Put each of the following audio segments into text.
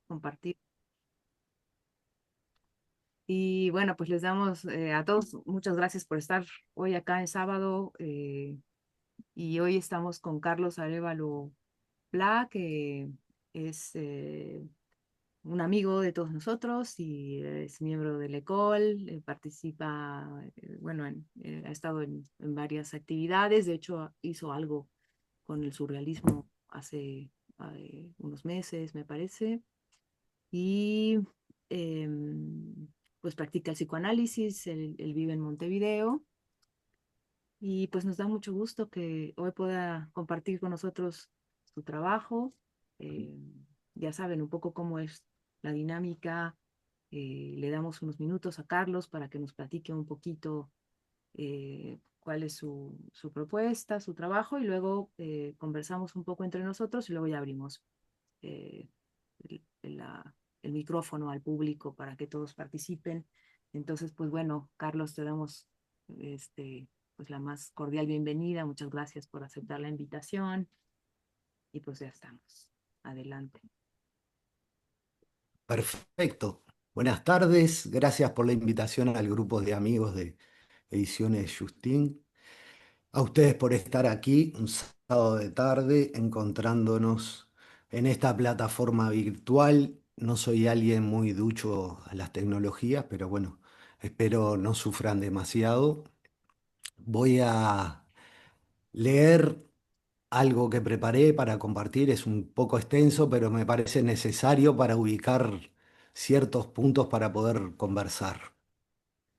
compartir. Y bueno, pues les damos a todos muchas gracias por estar hoy acá en sábado. Y hoy estamos con Carlos Arévalo Pla, que es un amigo de todos nosotros y es miembro del ECOL, participa, bueno, ha estado en varias actividades. De hecho hizo algo con el surrealismo hace unos meses, me parece, y eh, pues practica el psicoanálisis. Él vive en Montevideo y pues nos da mucho gusto que hoy pueda compartir con nosotros su trabajo. Eh, ya saben un poco cómo es la dinámica. Le damos unos minutos a Carlos para que nos platique un poquito cuál es su propuesta, su trabajo, y luego conversamos un poco entre nosotros y luego ya abrimos eh, el, el micrófono al público para que todos participen. Entonces, pues bueno, Carlos, te damos pues la más cordial bienvenida. Muchas gracias por aceptar la invitación y pues ya estamos. Adelante. Perfecto. Buenas tardes. Gracias por la invitación al grupo de amigos de Ediciones Justín. A ustedes por estar aquí un sábado de tarde encontrándonos en esta plataforma virtual. No soy alguien muy ducho a las tecnologías, pero bueno, espero no sufran demasiado. Voy a leer algo que preparé para compartir. Es un poco extenso, pero me parece necesario para ubicar ciertos puntos para poder conversar.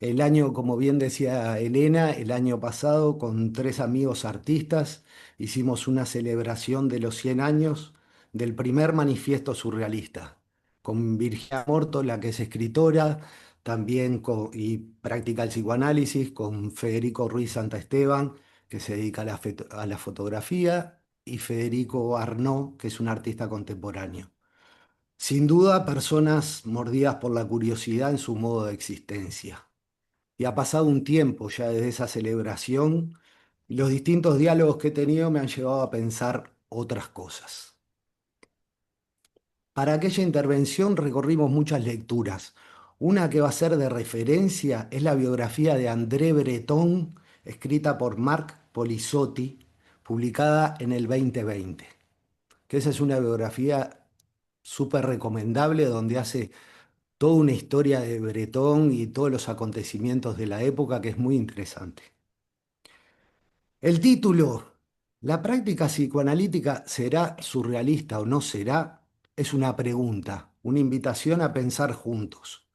El año, como bien decía Elena, el año pasado con tres amigos artistas hicimos una celebración de los 100 años del primer manifiesto surrealista, con Virginia Morto, que es escritora, también y practica el psicoanálisis, con Federico Ruiz Santaesteban, que se dedica a a la fotografía, y Federico Arnaud, que es un artista contemporáneo. Sin duda, personas mordidas por la curiosidad en su modo de existencia. Y ha pasado un tiempo ya desde esa celebración y los distintos diálogos que he tenido me han llevado a pensar otras cosas. Para aquella intervención recorrimos muchas lecturas. Una que va a ser de referencia es la biografía de André Breton, escrita por Marc Polisotti, publicada en el 2020. Que esa es una biografía súper recomendable donde hace toda una historia de Breton y todos los acontecimientos de la época que es muy interesante. El título, ¿la práctica psicoanalítica será surrealista o no será? Es una pregunta, una invitación a pensar juntos.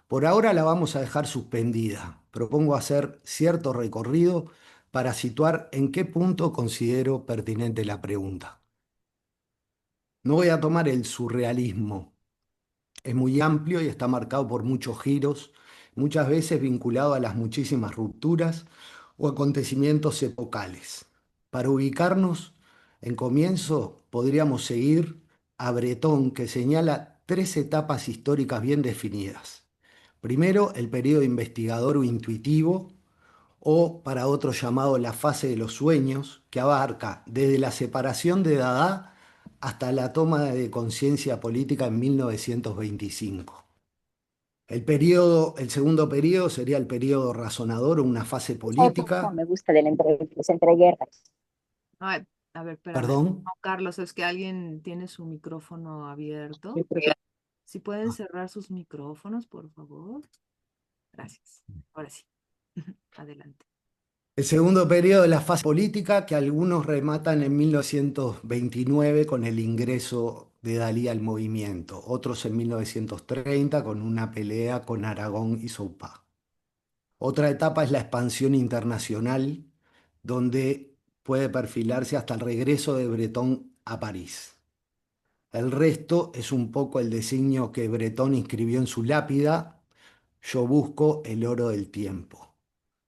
Por ahora la vamos a dejar suspendida. Propongo hacer cierto recorrido para situar en qué punto considero pertinente la pregunta. No voy a tomar el surrealismo. Es muy amplio y está marcado por muchos giros, muchas veces vinculado a las muchísimas rupturas o acontecimientos epocales. Para ubicarnos, en comienzo podríamos seguir a Breton, que señala tres etapas históricas bien definidas. Primero, el periodo investigador o intuitivo, o para otros llamado la fase de los sueños, que abarca desde la separación de Dada hasta la toma de conciencia política en 1925. El segundo periodo sería el periodo razonador o una fase Foto, política. me gusta de las entreguerras. Ay, a ver, espérame. Perdón. No, Carlos, es que alguien tiene su micrófono abierto. Si pueden Ah, cerrar sus micrófonos, por favor. Gracias. Ahora sí. Adelante. El segundo periodo es la fase política, que algunos rematan en 1929 con el ingreso de Dalí al movimiento, otros en 1930 con una pelea con Aragón y Soupá. Otra etapa es la expansión internacional, donde puede perfilarse hasta el regreso de Bretón a París. El resto es un poco el designio que Bretón inscribió en su lápida: yo busco el oro del tiempo.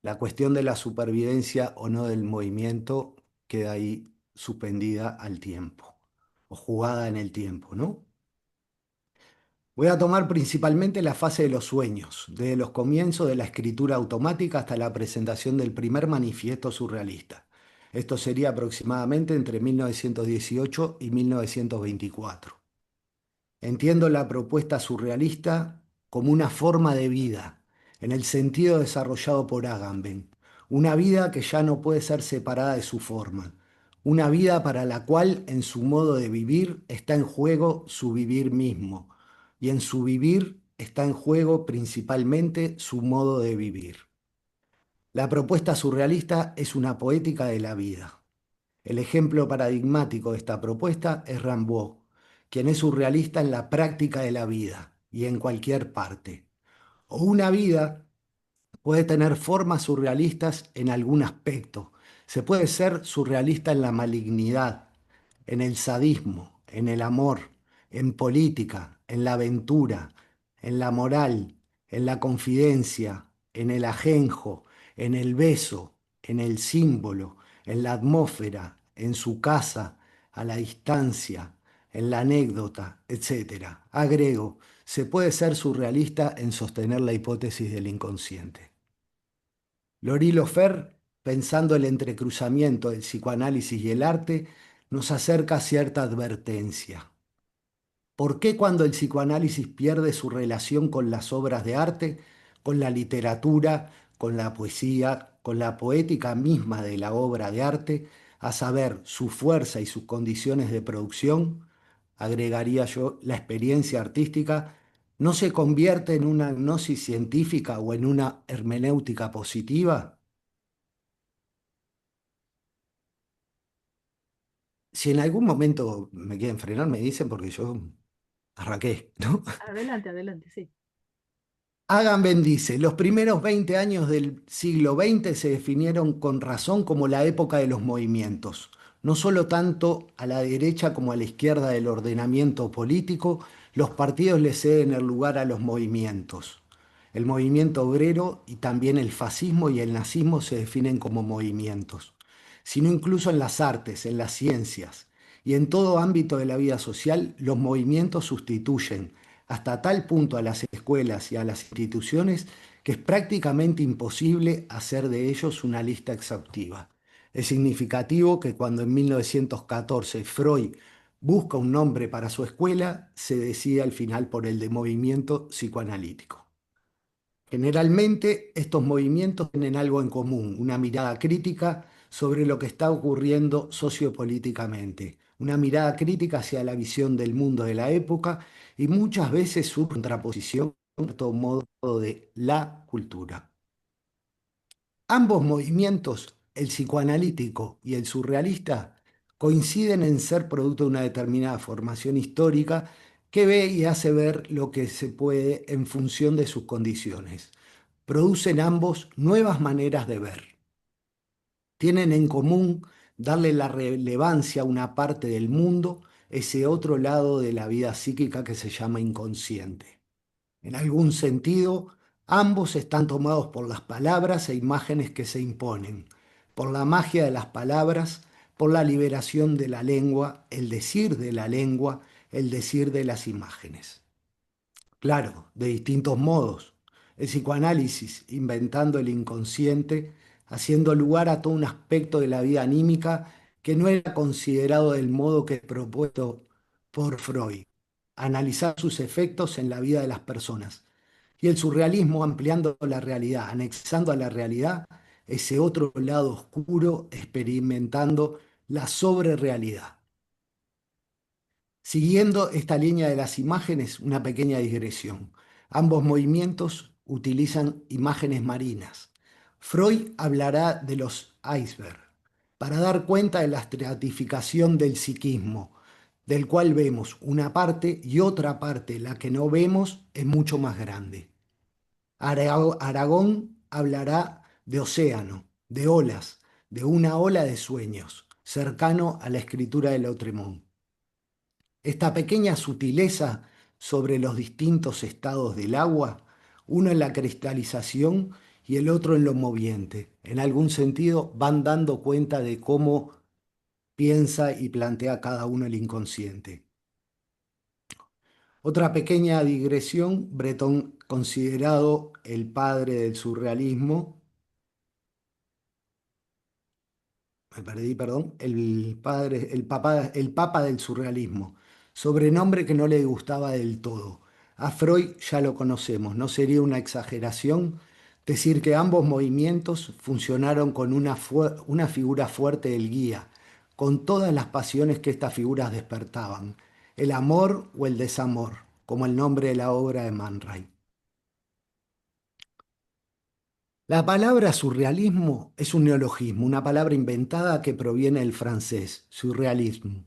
La cuestión de la supervivencia o no del movimiento queda ahí suspendida al tiempo, o jugada en el tiempo, ¿no? Voy a tomar principalmente la fase de los sueños, desde los comienzos de la escritura automática hasta la presentación del primer manifiesto surrealista. Esto sería aproximadamente entre 1918 y 1924. Entiendo la propuesta surrealista como una forma de vida, en el sentido desarrollado por Agamben, una vida que ya no puede ser separada de su forma, una vida para la cual en su modo de vivir está en juego su vivir mismo, y en su vivir está en juego principalmente su modo de vivir. La propuesta surrealista es una poética de la vida. El ejemplo paradigmático de esta propuesta es Rimbaud, quien es surrealista en la práctica de la vida y en cualquier parte. O una vida puede tener formas surrealistas en algún aspecto. Se puede ser surrealista en la malignidad, en el sadismo, en el amor, en política, en la aventura, en la moral, en la confidencia, en el ajenjo, en el beso, en el símbolo, en la atmósfera, en su casa, a la distancia, en la anécdota, etcétera. Agrego, se puede ser surrealista en sostener la hipótesis del inconsciente. Lorilo Fer, pensando el entrecruzamiento del psicoanálisis y el arte, nos acerca a cierta advertencia. ¿Por qué cuando el psicoanálisis pierde su relación con las obras de arte, con la literatura, con la poesía, con la poética misma de la obra de arte, a saber, su fuerza y sus condiciones de producción, agregaría yo, la experiencia artística, no se convierte en una gnosis científica o en una hermenéutica positiva? Si en algún momento me quieren frenar, me dicen porque yo arranqué, ¿no? Adelante, adelante, sí. Agamben dice, los primeros 20 años del siglo XX se definieron con razón como la época de los movimientos, no solo tanto a la derecha como a la izquierda del ordenamiento político, los partidos le ceden el lugar a los movimientos. El movimiento obrero y también el fascismo y el nazismo se definen como movimientos, sino incluso en las artes, en las ciencias y en todo ámbito de la vida social, los movimientos sustituyen hasta tal punto a las escuelas y a las instituciones que es prácticamente imposible hacer de ellos una lista exhaustiva. Es significativo que cuando en 1914 Freud busca un nombre para su escuela, se decide al final por el de movimiento psicoanalítico. Generalmente estos movimientos tienen algo en común, una mirada crítica sobre lo que está ocurriendo sociopolíticamente, una mirada crítica hacia la visión del mundo de la época y muchas veces su contraposición a todo modo de la cultura. Ambos movimientos, el psicoanalítico y el surrealista, coinciden en ser producto de una determinada formación histórica que ve y hace ver lo que se puede en función de sus condiciones. Producen ambos nuevas maneras de ver. Tienen en común darle la relevancia a una parte del mundo, ese otro lado de la vida psíquica que se llama inconsciente. En algún sentido, ambos están tomados por las palabras e imágenes que se imponen, por la magia de las palabras, por la liberación de la lengua, el decir de la lengua, el decir de las imágenes. Claro, de distintos modos. El psicoanálisis inventando el inconsciente, haciendo lugar a todo un aspecto de la vida anímica que no era considerado del modo que es propuesto por Freud, analizar sus efectos en la vida de las personas. Y el surrealismo ampliando la realidad, anexando a la realidad ese otro lado oscuro, experimentando la sobrerealidad. Siguiendo esta línea de las imágenes, una pequeña digresión. Ambos movimientos utilizan imágenes marinas. Freud hablará de los icebergs para dar cuenta de la estratificación del psiquismo, del cual vemos una parte y otra parte, la que no vemos, es mucho más grande. Aragón hablará de océano, de olas, de una ola de sueños, cercano a la escritura de Lautréamont. Esta pequeña sutileza sobre los distintos estados del agua, uno en la cristalización y el otro en lo moviente, en algún sentido van dando cuenta de cómo piensa y plantea cada uno el inconsciente. Otra pequeña digresión, Breton considerado el padre del surrealismo, me perdí, perdón, el papa del surrealismo. sobrenombre que no le gustaba del todo. A Freud ya lo conocemos, no sería una exageración decir que ambos movimientos funcionaron con una figura fuerte del guía, con todas las pasiones que estas figuras despertaban, el amor o el desamor, como el nombre de la obra de Man Ray. La palabra surrealismo es un neologismo, una palabra inventada que proviene del francés, surrealisme,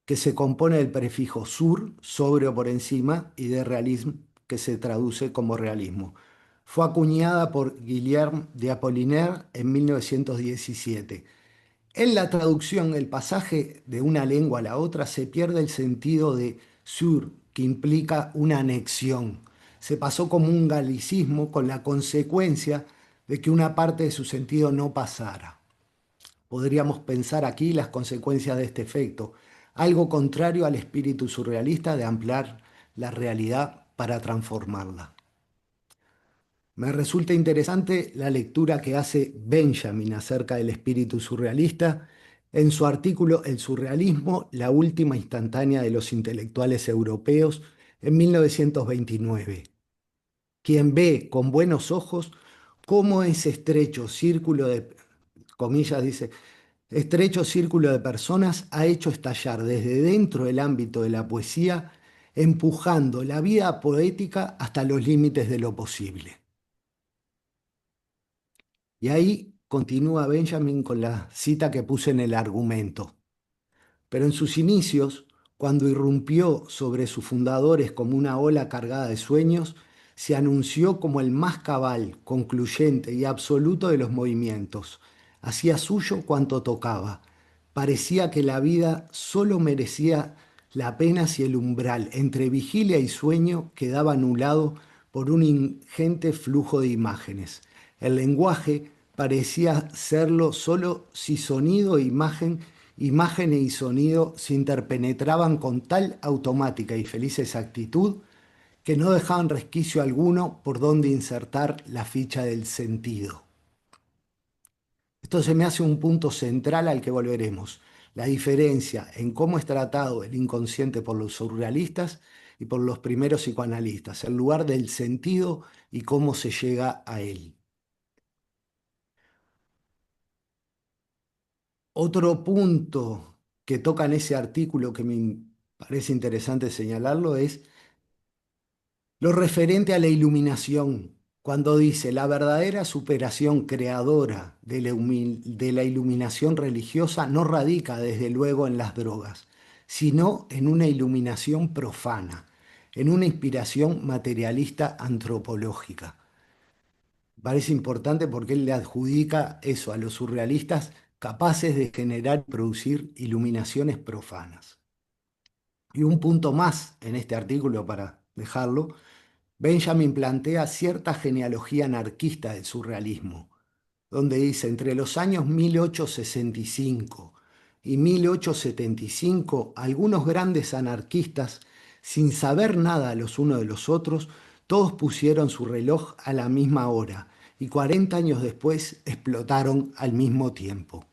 que se compone del prefijo sur, sobre o por encima, y de realisme, que se traduce como realismo. Fue acuñada por Guilherme de Apollinaire en 1917. En la traducción, el pasaje de una lengua a la otra se pierde el sentido de sur, que implica una anexión. Se pasó como un galicismo con la consecuencia de que una parte de su sentido no pasara. Podríamos pensar aquí las consecuencias de este efecto, algo contrario al espíritu surrealista de ampliar la realidad para transformarla. Me resulta interesante la lectura que hace Benjamin acerca del espíritu surrealista en su artículo El surrealismo, la última instantánea de los intelectuales europeos en 1929, quien ve con buenos ojos cómo ese estrecho círculo de, comillas, dice, estrecho círculo de personas ha hecho estallar desde dentro del ámbito de la poesía, empujando la vida poética hasta los límites de lo posible. Y ahí continúa Benjamin con la cita que puse en el argumento. Pero en sus inicios, cuando irrumpió sobre sus fundadores como una ola cargada de sueños, se anunció como el más cabal, concluyente y absoluto de los movimientos. Hacía suyo cuanto tocaba. Parecía que la vida solo merecía la pena si el umbral entre vigilia y sueño quedaba anulado por un ingente flujo de imágenes. El lenguaje parecía serlo solo si sonido e imagen y sonido se interpenetraban con tal automática y feliz exactitud que no dejaban resquicio alguno por donde insertar la ficha del sentido. Esto se me hace un punto central al que volveremos, la diferencia en cómo es tratado el inconsciente por los surrealistas y por los primeros psicoanalistas, el lugar del sentido y cómo se llega a él. Otro punto que toca en ese artículo que me parece interesante señalarlo es lo referente a la iluminación, cuando dice la verdadera superación creadora de la iluminación religiosa no radica desde luego en las drogas, sino en una iluminación profana, en una inspiración materialista antropológica. Parece importante porque él le adjudica eso a los surrealistas capaces de generar y producir iluminaciones profanas. Y un punto más en este artículo para dejarlo, Benjamin plantea cierta genealogía anarquista del surrealismo, donde dice entre los años 1865 y 1875, algunos grandes anarquistas, sin saber nada los unos de los otros, todos pusieron su reloj a la misma hora y 40 años después explotaron al mismo tiempo.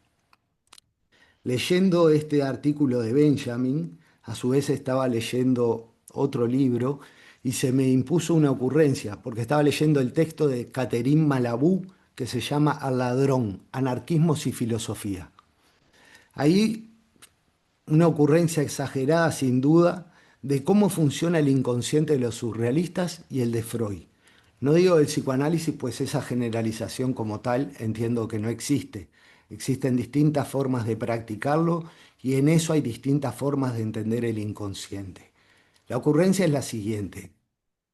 Leyendo este artículo de Benjamin, a su vez estaba leyendo otro libro y se me impuso una ocurrencia, porque estaba leyendo el texto de Catherine Malabou que se llama Al ladrón, anarquismos y filosofía. Ahí una ocurrencia exagerada sin duda de cómo funciona el inconsciente de los surrealistas y el de Freud. No digo del psicoanálisis, pues esa generalización como tal entiendo que no existe. Existen distintas formas de practicarlo y en eso hay distintas formas de entender el inconsciente. La ocurrencia es la siguiente.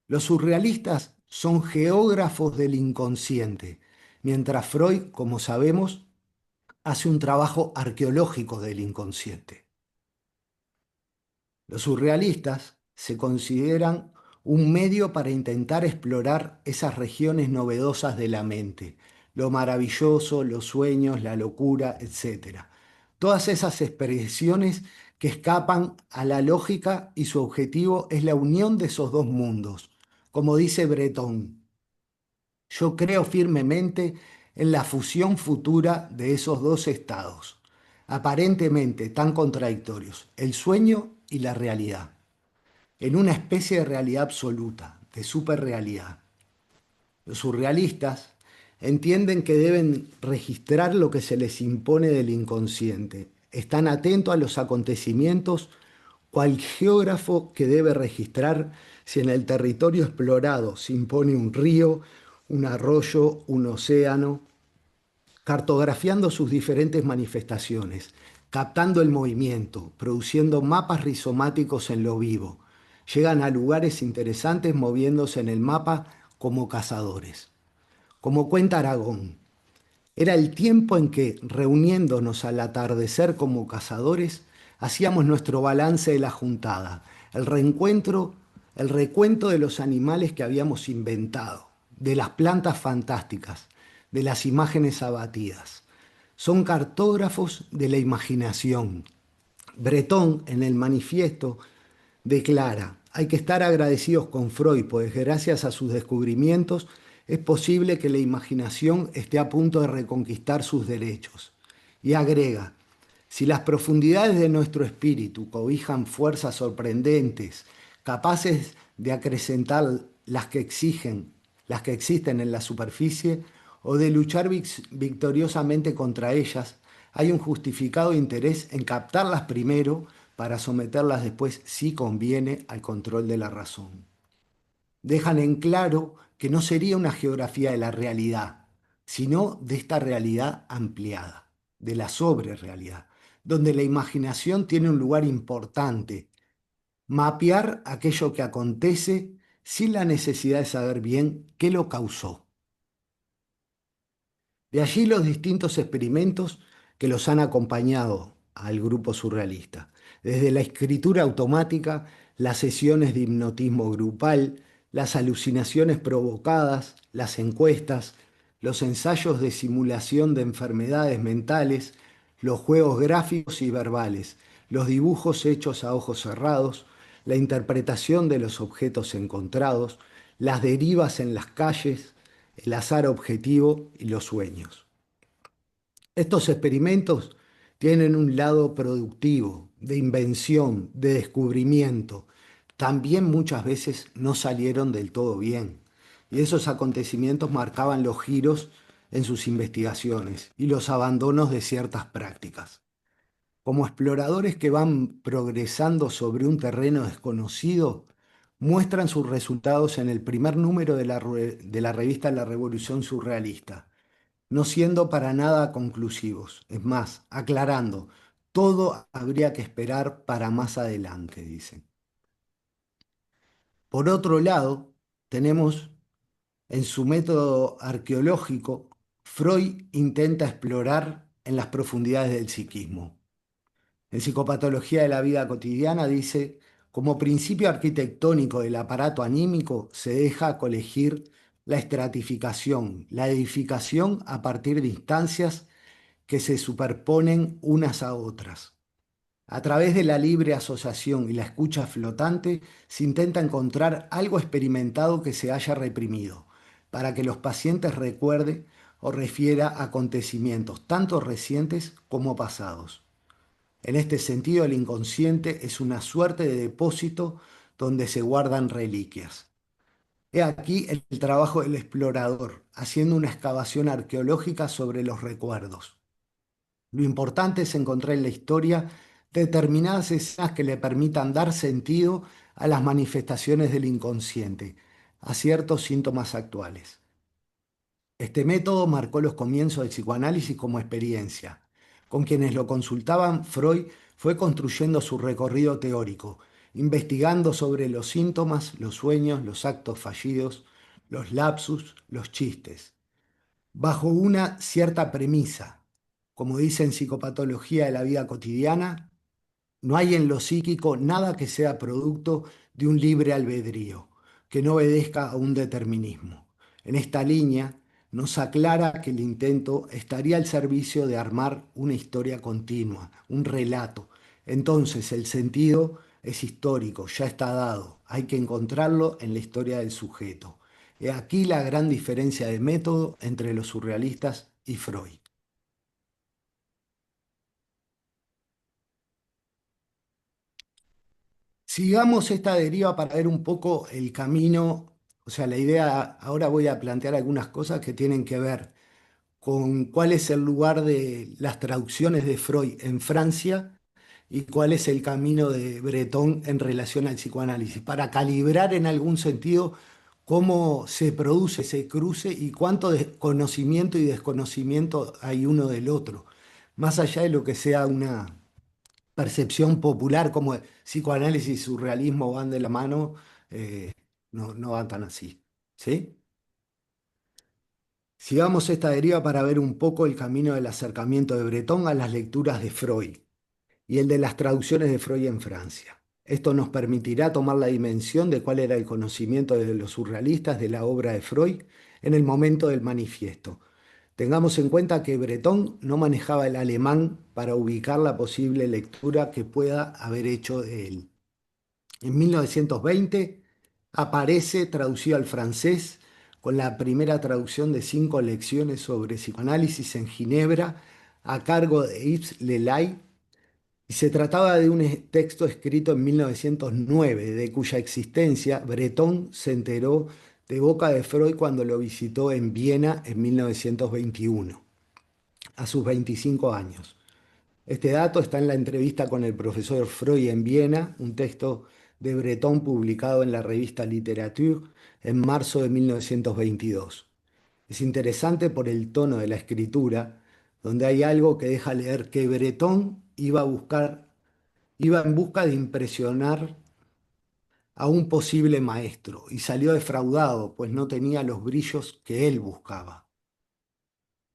Los surrealistas son geógrafos del inconsciente, mientras Freud, como sabemos, hace un trabajo arqueológico del inconsciente. Los surrealistas se consideran un medio para intentar explorar esas regiones novedosas de la mente, lo maravilloso, los sueños, la locura, etc. Todas esas expresiones que escapan a la lógica y su objetivo es la unión de esos dos mundos. Como dice Breton, yo creo firmemente en la fusión futura de esos dos estados, aparentemente tan contradictorios, el sueño y la realidad. en una especie de realidad absoluta, de superrealidad. Los surrealistas entienden que deben registrar lo que se les impone del inconsciente. Están atentos a los acontecimientos, cual geógrafo que debe registrar si en el territorio explorado se impone un río, un arroyo, un océano, cartografiando sus diferentes manifestaciones, captando el movimiento, produciendo mapas rizomáticos en lo vivo. Llegan a lugares interesantes moviéndose en el mapa como cazadores. Como cuenta Aragón, era el tiempo en que, reuniéndonos al atardecer como cazadores, hacíamos nuestro balance de la juntada, el reencuentro, el recuento de los animales que habíamos inventado, de las plantas fantásticas, de las imágenes abatidas. Son cartógrafos de la imaginación. Breton, en el manifiesto, declara, hay que estar agradecidos con Freud, pues gracias a sus descubrimientos es posible que la imaginación esté a punto de reconquistar sus derechos. Y agrega, si las profundidades de nuestro espíritu cobijan fuerzas sorprendentes, capaces de acrecentar las que existen en la superficie, o de luchar victoriosamente contra ellas, hay un justificado interés en captarlas primero para someterlas después, si conviene, al control de la razón. Dejan en claro que no sería una geografía de la realidad, sino de esta realidad ampliada, de la sobrerealidad, donde la imaginación tiene un lugar importante. Mapear aquello que acontece sin la necesidad de saber bien qué lo causó. De allí los distintos experimentos que los han acompañado al grupo surrealista, desde la escritura automática, las sesiones de hipnotismo grupal, las alucinaciones provocadas, las encuestas, los ensayos de simulación de enfermedades mentales, los juegos gráficos y verbales, los dibujos hechos a ojos cerrados, la interpretación de los objetos encontrados, las derivas en las calles, el azar objetivo y los sueños. Estos experimentos tienen un lado productivo, de invención, de descubrimiento. También muchas veces no salieron del todo bien. Y esos acontecimientos marcaban los giros en sus investigaciones y los abandonos de ciertas prácticas. Como exploradores que van progresando sobre un terreno desconocido, muestran sus resultados en el primer número de la revista La Revolución Surrealista, no siendo para nada conclusivos. Es más, aclarando, todo habría que esperar para más adelante, dicen. Por otro lado, tenemos en su método arqueológico, Freud intenta explorar en las profundidades del psiquismo. En Psicopatología de la vida cotidiana dice, como principio arquitectónico del aparato anímico se deja colegir la estratificación, la edificación a partir de instancias que se superponen unas a otras. A través de la libre asociación y la escucha flotante se intenta encontrar algo experimentado que se haya reprimido, para que los pacientes recuerden o refiera a acontecimientos tanto recientes como pasados. En este sentido, el inconsciente es una suerte de depósito donde se guardan reliquias. He aquí el trabajo del explorador, haciendo una excavación arqueológica sobre los recuerdos. Lo importante es encontrar en la historia determinadas escenas que le permitan dar sentido a las manifestaciones del inconsciente, a ciertos síntomas actuales. Este método marcó los comienzos del psicoanálisis como experiencia. Con quienes lo consultaban, Freud fue construyendo su recorrido teórico, investigando sobre los síntomas, los sueños, los actos fallidos, los lapsus, los chistes, bajo una cierta premisa. Como dice en Psicopatología de la vida cotidiana, no hay en lo psíquico nada que sea producto de un libre albedrío, que no obedezca a un determinismo. En esta línea nos aclara que el intento estaría al servicio de armar una historia continua, un relato. Entonces el sentido es histórico, ya está dado, hay que encontrarlo en la historia del sujeto. He aquí la gran diferencia de método entre los surrealistas y Freud. Sigamos esta deriva para ver un poco el camino, o sea, la idea, ahora voy a plantear algunas cosas que tienen que ver con cuál es el lugar de las traducciones de Freud en Francia y cuál es el camino de Breton en relación al psicoanálisis, para calibrar en algún sentido cómo se produce ese cruce y cuánto conocimiento y desconocimiento hay uno del otro, más allá de lo que sea una percepción popular como psicoanálisis y surrealismo van de la mano, eh, no van tan así. ¿Sí? Sigamos esta deriva para ver un poco el camino del acercamiento de Breton a las lecturas de Freud y el de las traducciones de Freud en Francia. Esto nos permitirá tomar la dimensión de cuál era el conocimiento de los surrealistas de la obra de Freud en el momento del manifiesto. Tengamos en cuenta que Breton no manejaba el alemán para ubicar la posible lectura que pueda haber hecho de él. En 1920 aparece traducido al francés con la primera traducción de 5 lecciones sobre psicoanálisis en Ginebra a cargo de Yves Lelay, y se trataba de un texto escrito en 1909, de cuya existencia Breton se enteró de boca de Freud cuando lo visitó en Viena en 1921, a sus 25 años. Este dato está en la entrevista con el profesor Freud en Viena, un texto de Breton publicado en la revista Literature en marzo de 1922. Es interesante por el tono de la escritura, donde hay algo que deja leer que Breton iba en busca de impresionar a un posible maestro y salió defraudado, pues no tenía los brillos que él buscaba.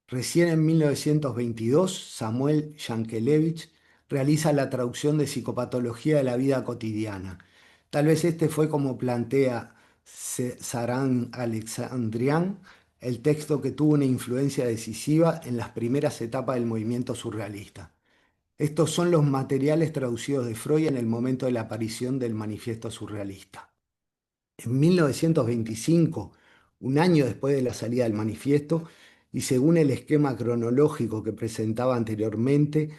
Recién en 1922, Samuel Yankelevich realiza la traducción de Psicopatología de la vida cotidiana. Tal vez este fue como plantea Saran Alexandrian, el texto que tuvo una influencia decisiva en las primeras etapas del movimiento surrealista. Estos son los materiales traducidos de Freud en el momento de la aparición del manifiesto surrealista. En 1925, un año después de la salida del manifiesto, y según el esquema cronológico que presentaba anteriormente,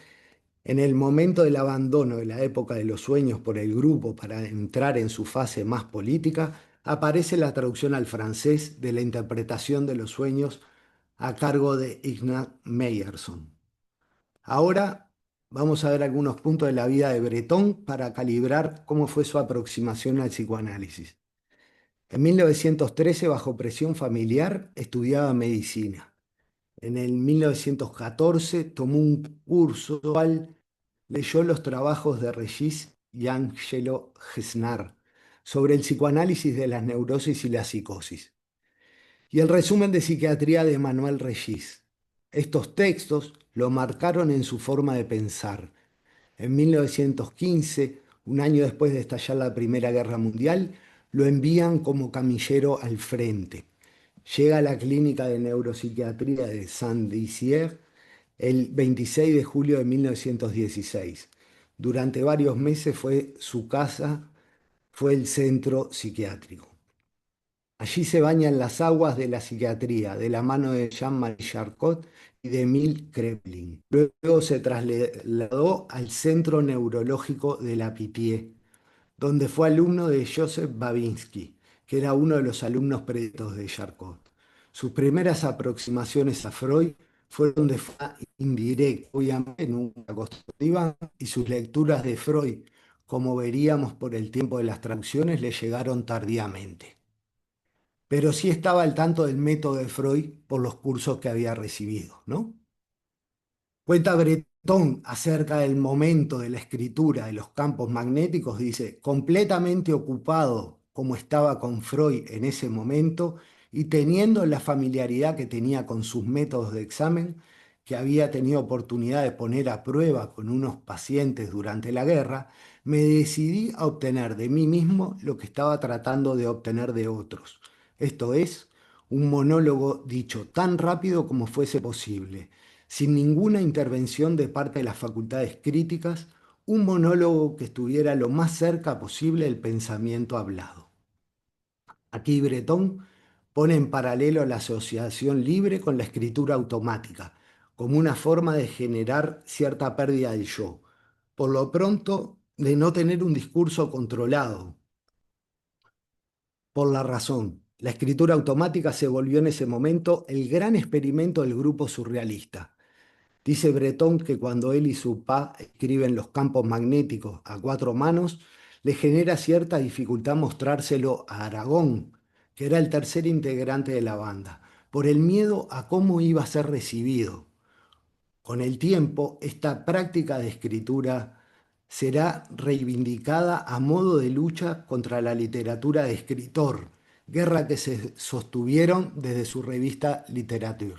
en el momento del abandono de la época de los sueños por el grupo para entrar en su fase más política, aparece la traducción al francés de la interpretación de los sueños a cargo de Ignaz Meyerson. Ahora vamos a ver algunos puntos de la vida de Breton para calibrar cómo fue su aproximación al psicoanálisis. En 1913, bajo presión familiar, estudiaba medicina. En el 1914 tomó un curso al cual leyó los trabajos de Regis y Angelo Gesnar sobre el psicoanálisis de las neurosis y la psicosis, y el resumen de psiquiatría de Manuel Regis. Estos textos lo marcaron en su forma de pensar. En 1915, un año después de estallar la Primera Guerra Mundial, lo envían como camillero al frente. Llega a la clínica de neuropsiquiatría de Saint-Dizier el 26 de julio de 1916. Durante varios meses fue su casa, fue el centro psiquiátrico. Allí se bañan las aguas de la psiquiatría, de la mano de Jean-Marie Charcot y de Emile Kraepelin. Luego se trasladó al Centro Neurológico de la Pitié, donde fue alumno de Joseph Babinski, que era uno de los alumnos predilectos de Charcot. Sus primeras aproximaciones a Freud fueron de forma indirecta, obviamente nunca constructiva, y sus lecturas de Freud, como veríamos por el tiempo de las traducciones, le llegaron tardíamente, pero sí estaba al tanto del método de Freud por los cursos que había recibido, ¿no? Cuenta Breton acerca del momento de la escritura de los campos magnéticos, dice, completamente ocupado como estaba con Freud en ese momento y teniendo la familiaridad que tenía con sus métodos de examen, que había tenido oportunidad de poner a prueba con unos pacientes durante la guerra, me decidí a obtener de mí mismo lo que estaba tratando de obtener de otros. Esto es, un monólogo dicho tan rápido como fuese posible sin ninguna intervención de parte de las facultades críticas, un monólogo que estuviera lo más cerca posible del pensamiento hablado. Aquí Breton pone en paralelo la asociación libre con la escritura automática, como una forma de generar cierta pérdida del yo. Por lo pronto, de no tener un discurso controlado por la razón. La escritura automática se volvió en ese momento el gran experimento del grupo surrealista. Dice Breton que cuando él y su pa escriben los campos magnéticos a cuatro manos, le genera cierta dificultad mostrárselo a Aragón, que era el tercer integrante de la banda, por el miedo a cómo iba a ser recibido. Con el tiempo, esta práctica de escritura será reivindicada a modo de lucha contra la literatura de escritor, guerra que se sostuvieron desde su revista Literature.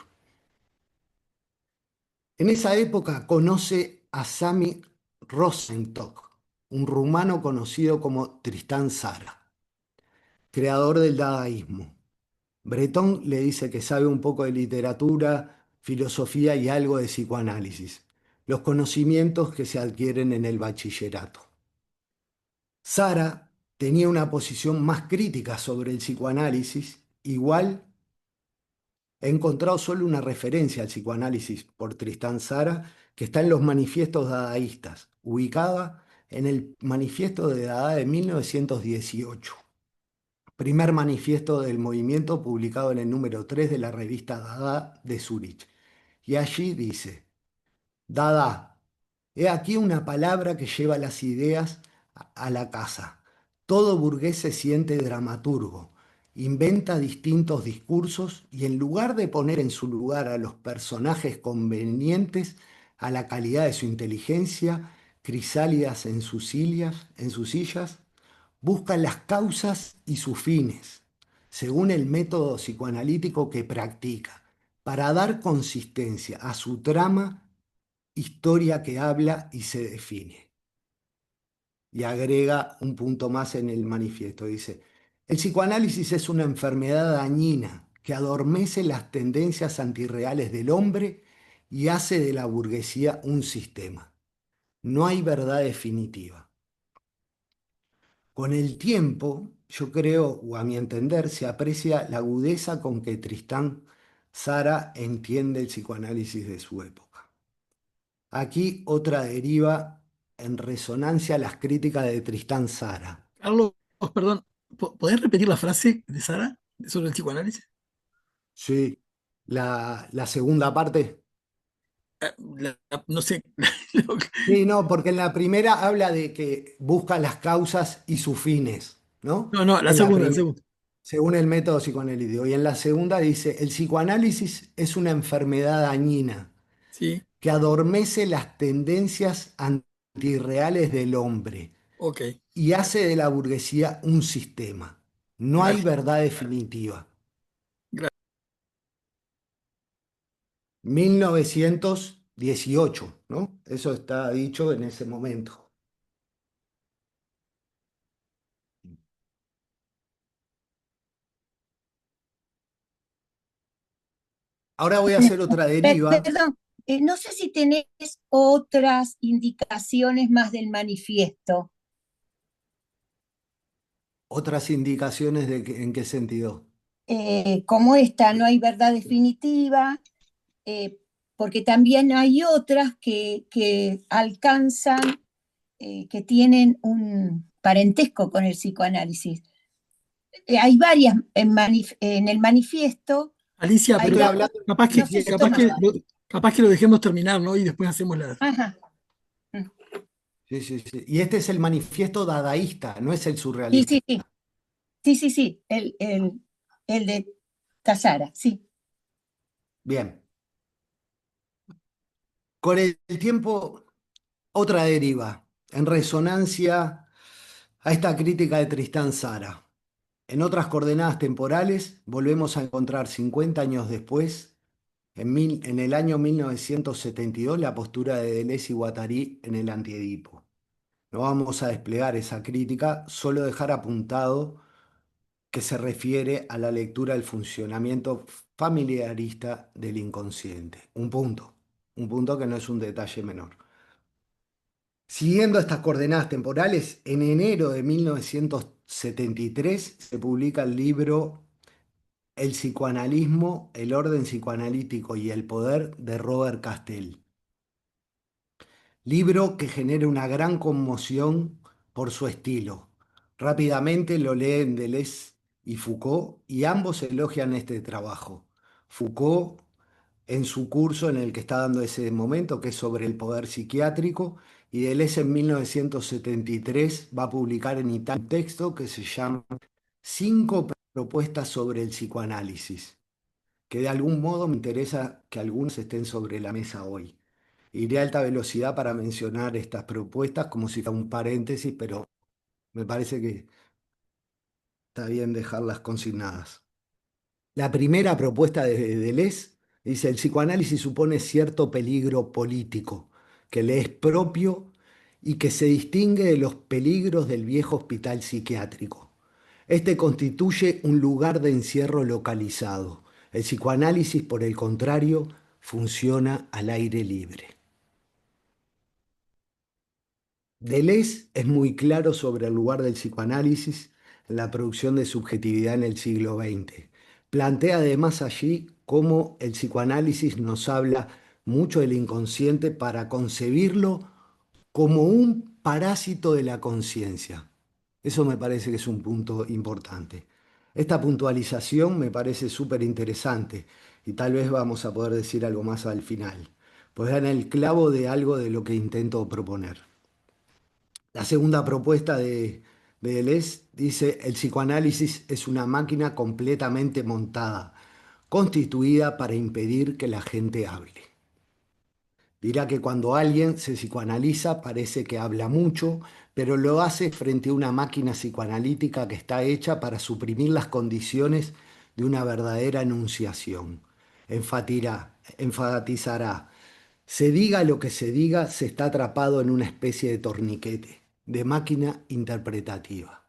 En esa época conoce a Sami Rosentok, un rumano conocido como Tristán Tzara, creador del dadaísmo. Breton le dice que sabe un poco de literatura, filosofía y algo de psicoanálisis, los conocimientos que se adquieren en el bachillerato. Tzara tenía una posición más crítica sobre el psicoanálisis, igual he encontrado solo una referencia al psicoanálisis por Tristán Tzara que está en los manifiestos dadaístas, ubicada en el Manifiesto de Dada de 1918, primer manifiesto del movimiento publicado en el número 3 de la revista Dada de Zúrich. Y allí dice: Dada, he aquí una palabra que lleva las ideas a la casa. Todo burgués se siente dramaturgo, inventa distintos discursos y en lugar de poner en su lugar a los personajes convenientes a la calidad de su inteligencia, crisálidas en sus sillas, busca las causas y sus fines, según el método psicoanalítico que practica, para dar consistencia a su trama, historia que habla y se define. Y agrega un punto más en el manifiesto. Dice: el psicoanálisis es una enfermedad dañina que adormece las tendencias antirreales del hombre y hace de la burguesía un sistema. No hay verdad definitiva. Con el tiempo, yo creo, o a mi entender, se aprecia la agudeza con que Tristán Tzara entiende el psicoanálisis de su época. Aquí otra deriva en resonancia a las críticas de Tristán Tzara. Carlos, perdón, ¿podés repetir la frase de Sara sobre el psicoanálisis? Sí, la segunda parte. No sé. Sí, no, porque en la primera habla de que busca las causas y sus fines, ¿no? No, no, la En la segunda, la primera, segunda. según el método psicoanalítico. Y en la segunda dice: el psicoanálisis es una enfermedad dañina Sí, que adormece las tendencias antirreales del hombre ok, y hace de la burguesía un sistema. No hay gracias. verdad definitiva. Gracias. 1918, ¿no? Eso está dicho en ese momento. Ahora voy a hacer otra deriva, Perdón, no sé si tenés otras indicaciones más del manifiesto. otras indicaciones en qué sentido. Como esta, no hay verdad definitiva, eh, porque también hay otras que alcanzan, que tienen un parentesco con el psicoanálisis. Hay varias en el manifiesto, Alicia, Yo hay estoy pero varias, hablando, capaz no que, sé si capaz tomas. que, capaz que lo dejemos terminar, ¿no? Y después hacemos la. Ajá. Mm. sí, sí, sí. Y este es el manifiesto dadaísta, no es el Sí, surrealista. sí, sí, sí, sí, sí, el de Tazara, sí. Bien. Con el tiempo, otra deriva, en resonancia a esta crítica de Tristán Tzara. En otras coordenadas temporales, volvemos a encontrar 50 años después, en el año 1972, la postura de Deleuze y Guattari en el Antiedipo. No vamos a desplegar esa crítica, solo dejar apuntado que se refiere a la lectura del funcionamiento familiarista del inconsciente. Un punto que no es un detalle menor. Siguiendo estas coordenadas temporales, en enero de 1973 se publica el libro El psicoanalismo, el orden psicoanalítico y el poder de Robert Castell. Libro que genera una gran conmoción por su estilo. Rápidamente lo leen Deleuze y Foucault y ambos elogian este trabajo. Foucault en su curso en el que está dando ese momento, que es sobre el poder psiquiátrico, y Deleuze en 1973 va a publicar en Italia un texto que se llama Cinco propuestas sobre el psicoanálisis, que de algún modo me interesa que algunos estén sobre la mesa hoy. Iré a alta velocidad para mencionar estas propuestas como si fuera un paréntesis, pero me parece que está bien dejarlas consignadas. La primera propuesta de Deleuze dice: el psicoanálisis supone cierto peligro político que le es propio y que se distingue de los peligros del viejo hospital psiquiátrico. Este constituye un lugar de encierro localizado. El psicoanálisis, por el contrario, funciona al aire libre. Deleuze es muy claro sobre el lugar del psicoanálisis en la producción de subjetividad en el siglo XX. Plantea además allí cómo el psicoanálisis nos habla mucho del inconsciente para concebirlo como un parásito de la conciencia. Eso me parece que es un punto importante. Esta puntualización me parece súper interesante y tal vez vamos a poder decir algo más al final, pues dan el clavo de algo de lo que intento proponer. La segunda propuesta de Deleuze dice: el psicoanálisis es una máquina completamente montada, constituida para impedir que la gente hable. Dirá que cuando alguien se psicoanaliza parece que habla mucho, pero lo hace frente a una máquina psicoanalítica que está hecha para suprimir las condiciones de una verdadera enunciación. Enfatizará: se diga lo que se diga, se está atrapado en una especie de torniquete, de máquina interpretativa.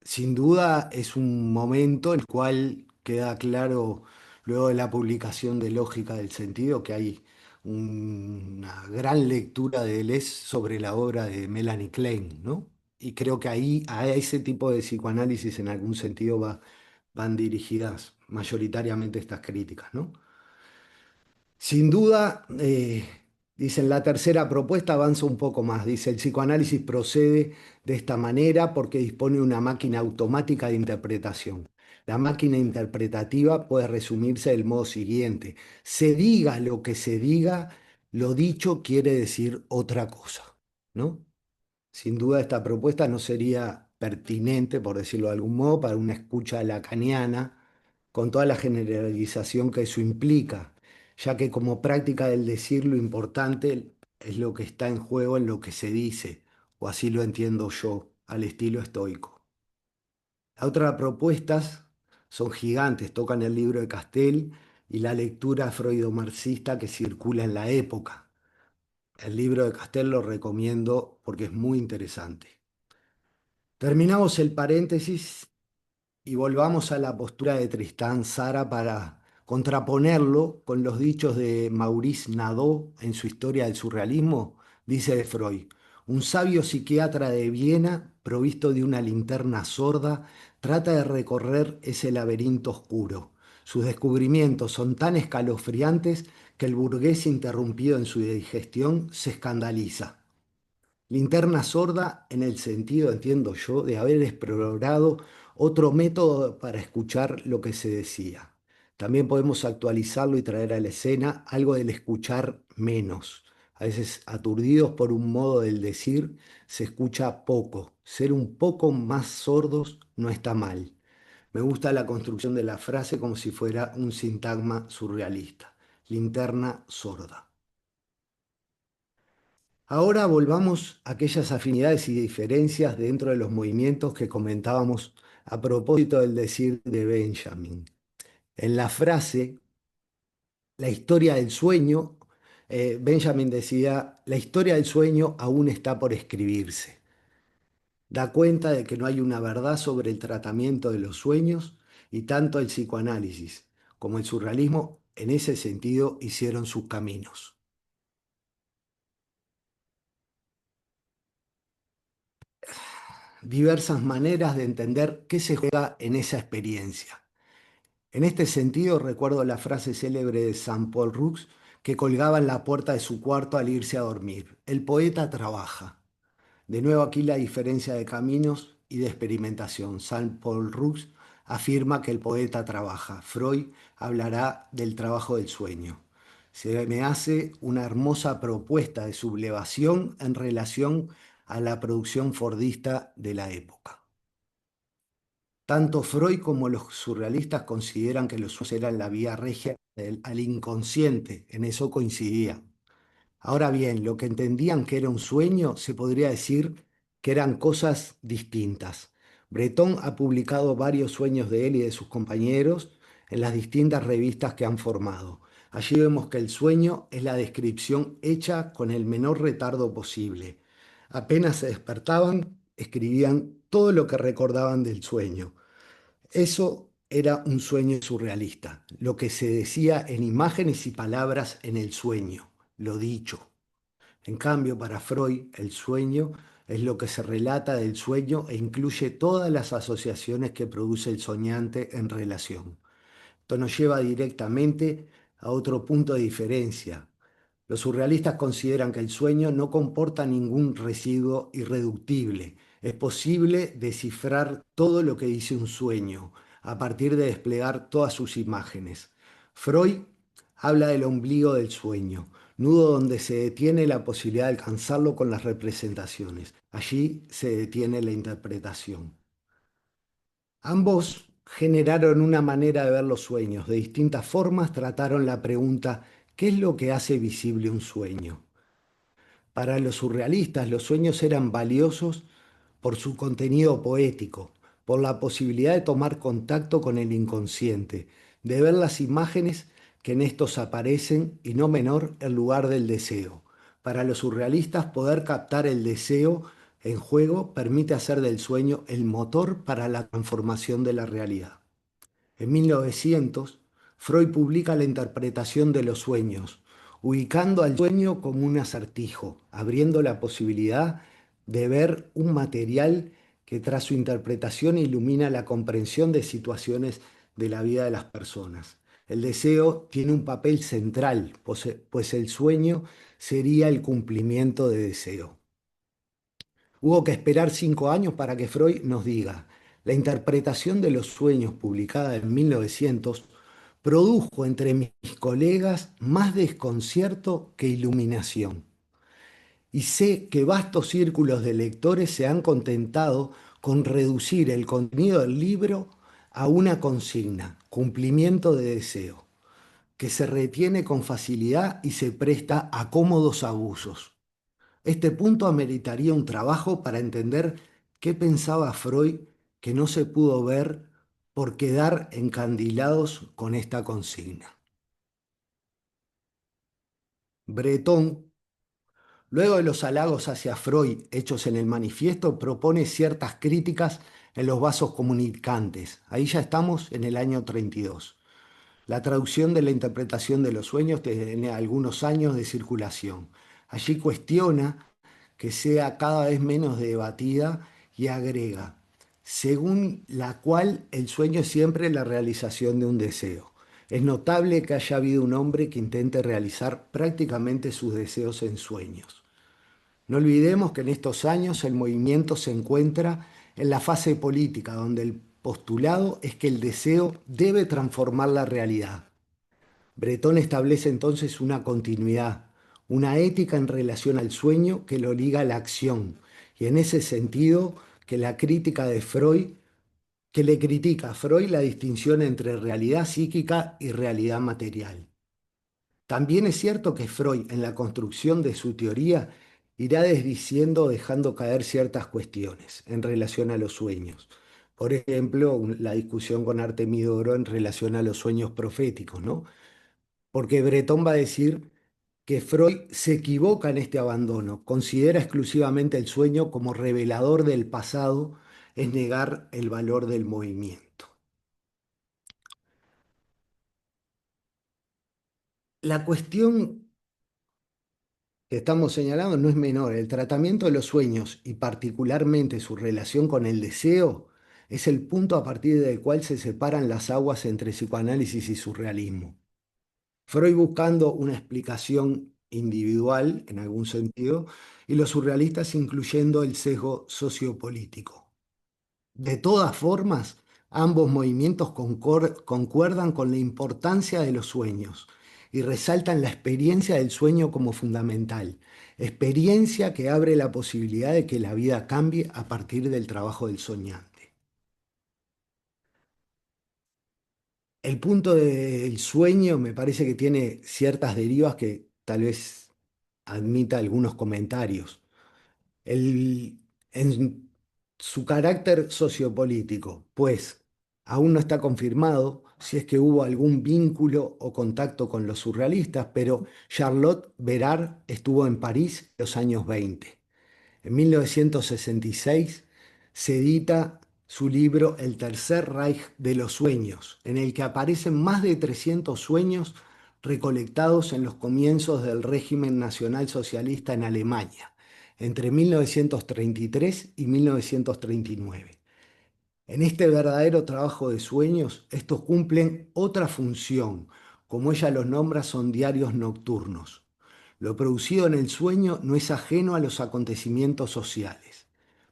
Sin duda es un momento en el cual queda claro, luego de la publicación de Lógica del Sentido, que hay una gran lectura de Deleuze sobre la obra de Melanie Klein, ¿no? Y creo que ahí a ese tipo de psicoanálisis en algún sentido van dirigidas mayoritariamente estas críticas, ¿no? Sin duda, dicen, la tercera propuesta avanza un poco más. Dice: el psicoanálisis procede de esta manera porque dispone de una máquina automática de interpretación. La máquina interpretativa puede resumirse del modo siguiente: se diga lo que se diga, lo dicho quiere decir otra cosa, ¿no? Sin duda esta propuesta no sería pertinente, por decirlo de algún modo, para una escucha lacaniana, con toda la generalización que eso implica, ya que como práctica del decir lo importante es lo que está en juego en lo que se dice, o así lo entiendo yo, al estilo estoico. Las otras propuestas son gigantes, tocan el libro de Castell y la lectura freudo-marxista que circula en la época. El libro de Castell lo recomiendo porque es muy interesante. Terminamos el paréntesis y volvamos a la postura de Tristán Tzara para contraponerlo con los dichos de Maurice Nadeau en su Historia del Surrealismo. Dice de Freud: un sabio psiquiatra de Viena, provisto de una linterna sorda, trata de recorrer ese laberinto oscuro. Sus descubrimientos son tan escalofriantes que el burgués interrumpido en su digestión se escandaliza. Linterna sorda en el sentido, entiendo yo, de haber explorado otro método para escuchar lo que se decía. También podemos actualizarlo y traer a la escena algo del escuchar menos. A veces, aturdidos por un modo del decir, se escucha poco. Ser un poco más sordos no está mal. Me gusta la construcción de la frase como si fuera un sintagma surrealista. Linterna sorda. Ahora volvamos a aquellas afinidades y diferencias dentro de los movimientos que comentábamos a propósito del decir de Benjamin. En la frase, la historia del sueño, Benjamin decía: la historia del sueño aún está por escribirse. Da cuenta de que no hay una verdad sobre el tratamiento de los sueños y tanto el psicoanálisis como el surrealismo en ese sentido hicieron sus caminos. Diversas maneras de entender qué se juega en esa experiencia. En este sentido, recuerdo la frase célebre de Saint Paul Roux que colgaba en la puerta de su cuarto al irse a dormir. El poeta trabaja. De nuevo aquí la diferencia de caminos y de experimentación. Saint Paul Roux afirma que el poeta trabaja. Freud hablará del trabajo del sueño. Se me hace una hermosa propuesta de sublevación en relación a la producción fordista de la época. Tanto Freud como los surrealistas consideran que los sueños eran la vía regia al inconsciente, en eso coincidían. Ahora bien, lo que entendían que era un sueño, se podría decir que eran cosas distintas. Breton ha publicado varios sueños de él y de sus compañeros en las distintas revistas que han formado. Allí vemos que el sueño es la descripción hecha con el menor retardo posible. Apenas se despertaban, escribían todo lo que recordaban del sueño. Eso era un sueño surrealista, lo que se decía en imágenes y palabras en el sueño, lo dicho. En cambio, para Freud, el sueño es lo que se relata del sueño e incluye todas las asociaciones que produce el soñante en relación. Esto nos lleva directamente a otro punto de diferencia. Los surrealistas consideran que el sueño no comporta ningún residuo irreductible. Es posible descifrar todo lo que dice un sueño a partir de desplegar todas sus imágenes. Freud habla del ombligo del sueño, nudo donde se detiene la posibilidad de alcanzarlo con las representaciones. Allí se detiene la interpretación. Ambos generaron una manera de ver los sueños. De distintas formas trataron la pregunta: ¿qué es lo que hace visible un sueño? Para los surrealistas, los sueños eran valiosos por su contenido poético, por la posibilidad de tomar contacto con el inconsciente, de ver las imágenes que en estos aparecen y no menor el lugar del deseo. Para los surrealistas, poder captar el deseo en juego permite hacer del sueño el motor para la transformación de la realidad. En 1900, Freud publica la interpretación de los sueños, ubicando al sueño como un acertijo, abriendo la posibilidad de ver un material que tras su interpretación ilumina la comprensión de situaciones de la vida de las personas. El deseo tiene un papel central, pues el sueño sería el cumplimiento de deseo. Hubo que esperar 5 años para que Freud nos diga: la interpretación de los sueños, publicada en 1900, produjo entre mis colegas más desconcierto que iluminación. Y sé que vastos círculos de lectores se han contentado con reducir el contenido del libro a una consigna: cumplimiento de deseo, que se retiene con facilidad y se presta a cómodos abusos. Este punto ameritaría un trabajo para entender qué pensaba Freud que no se pudo ver por quedar encandilados con esta consigna. Breton, luego de los halagos hacia Freud hechos en el manifiesto, propone ciertas críticas en los vasos comunicantes. Ahí ya estamos en el año 32. La traducción de la interpretación de los sueños tiene algunos años de circulación. Allí cuestiona que sea cada vez menos debatida y agrega: según la cual el sueño es siempre la realización de un deseo. Es notable que haya habido un hombre que intente realizar prácticamente sus deseos en sueños. No olvidemos que en estos años el movimiento se encuentra en la fase política, donde el postulado es que el deseo debe transformar la realidad. Breton establece entonces una continuidad, una ética en relación al sueño que lo liga a la acción, y en ese sentido que la crítica de Freud, que le critica a Freud la distinción entre realidad psíquica y realidad material. También es cierto que Freud, en la construcción de su teoría, irá desdiciendo, dejando caer ciertas cuestiones en relación a los sueños. Por ejemplo, la discusión con Artemidoro en relación a los sueños proféticos, ¿no? Porque Breton va a decir que Freud se equivoca en este abandono, considera exclusivamente el sueño como revelador del pasado, es negar el valor del movimiento. La cuestión que estamos señalando no es menor. El tratamiento de los sueños y particularmente su relación con el deseo es el punto a partir del cual se separan las aguas entre psicoanálisis y surrealismo. Freud buscando una explicación individual en algún sentido y los surrealistas incluyendo el sesgo sociopolítico. De todas formas, ambos movimientos concuerdan con la importancia de los sueños y resaltan la experiencia del sueño como fundamental, experiencia que abre la posibilidad de que la vida cambie a partir del trabajo del soñante. El punto del sueño me parece que tiene ciertas derivas que tal vez admita algunos comentarios. En su carácter sociopolítico, pues aún no está confirmado si es que hubo algún vínculo o contacto con los surrealistas, pero Charlotte Bérard estuvo en París en los años 20. En 1966 se edita su libro El Tercer Reich de los Sueños, en el que aparecen más de 300 sueños recolectados en los comienzos del régimen nacionalsocialista en Alemania, entre 1933 y 1939. En este verdadero trabajo de sueños, estos cumplen otra función, como ella los nombra, son diarios nocturnos. Lo producido en el sueño no es ajeno a los acontecimientos sociales.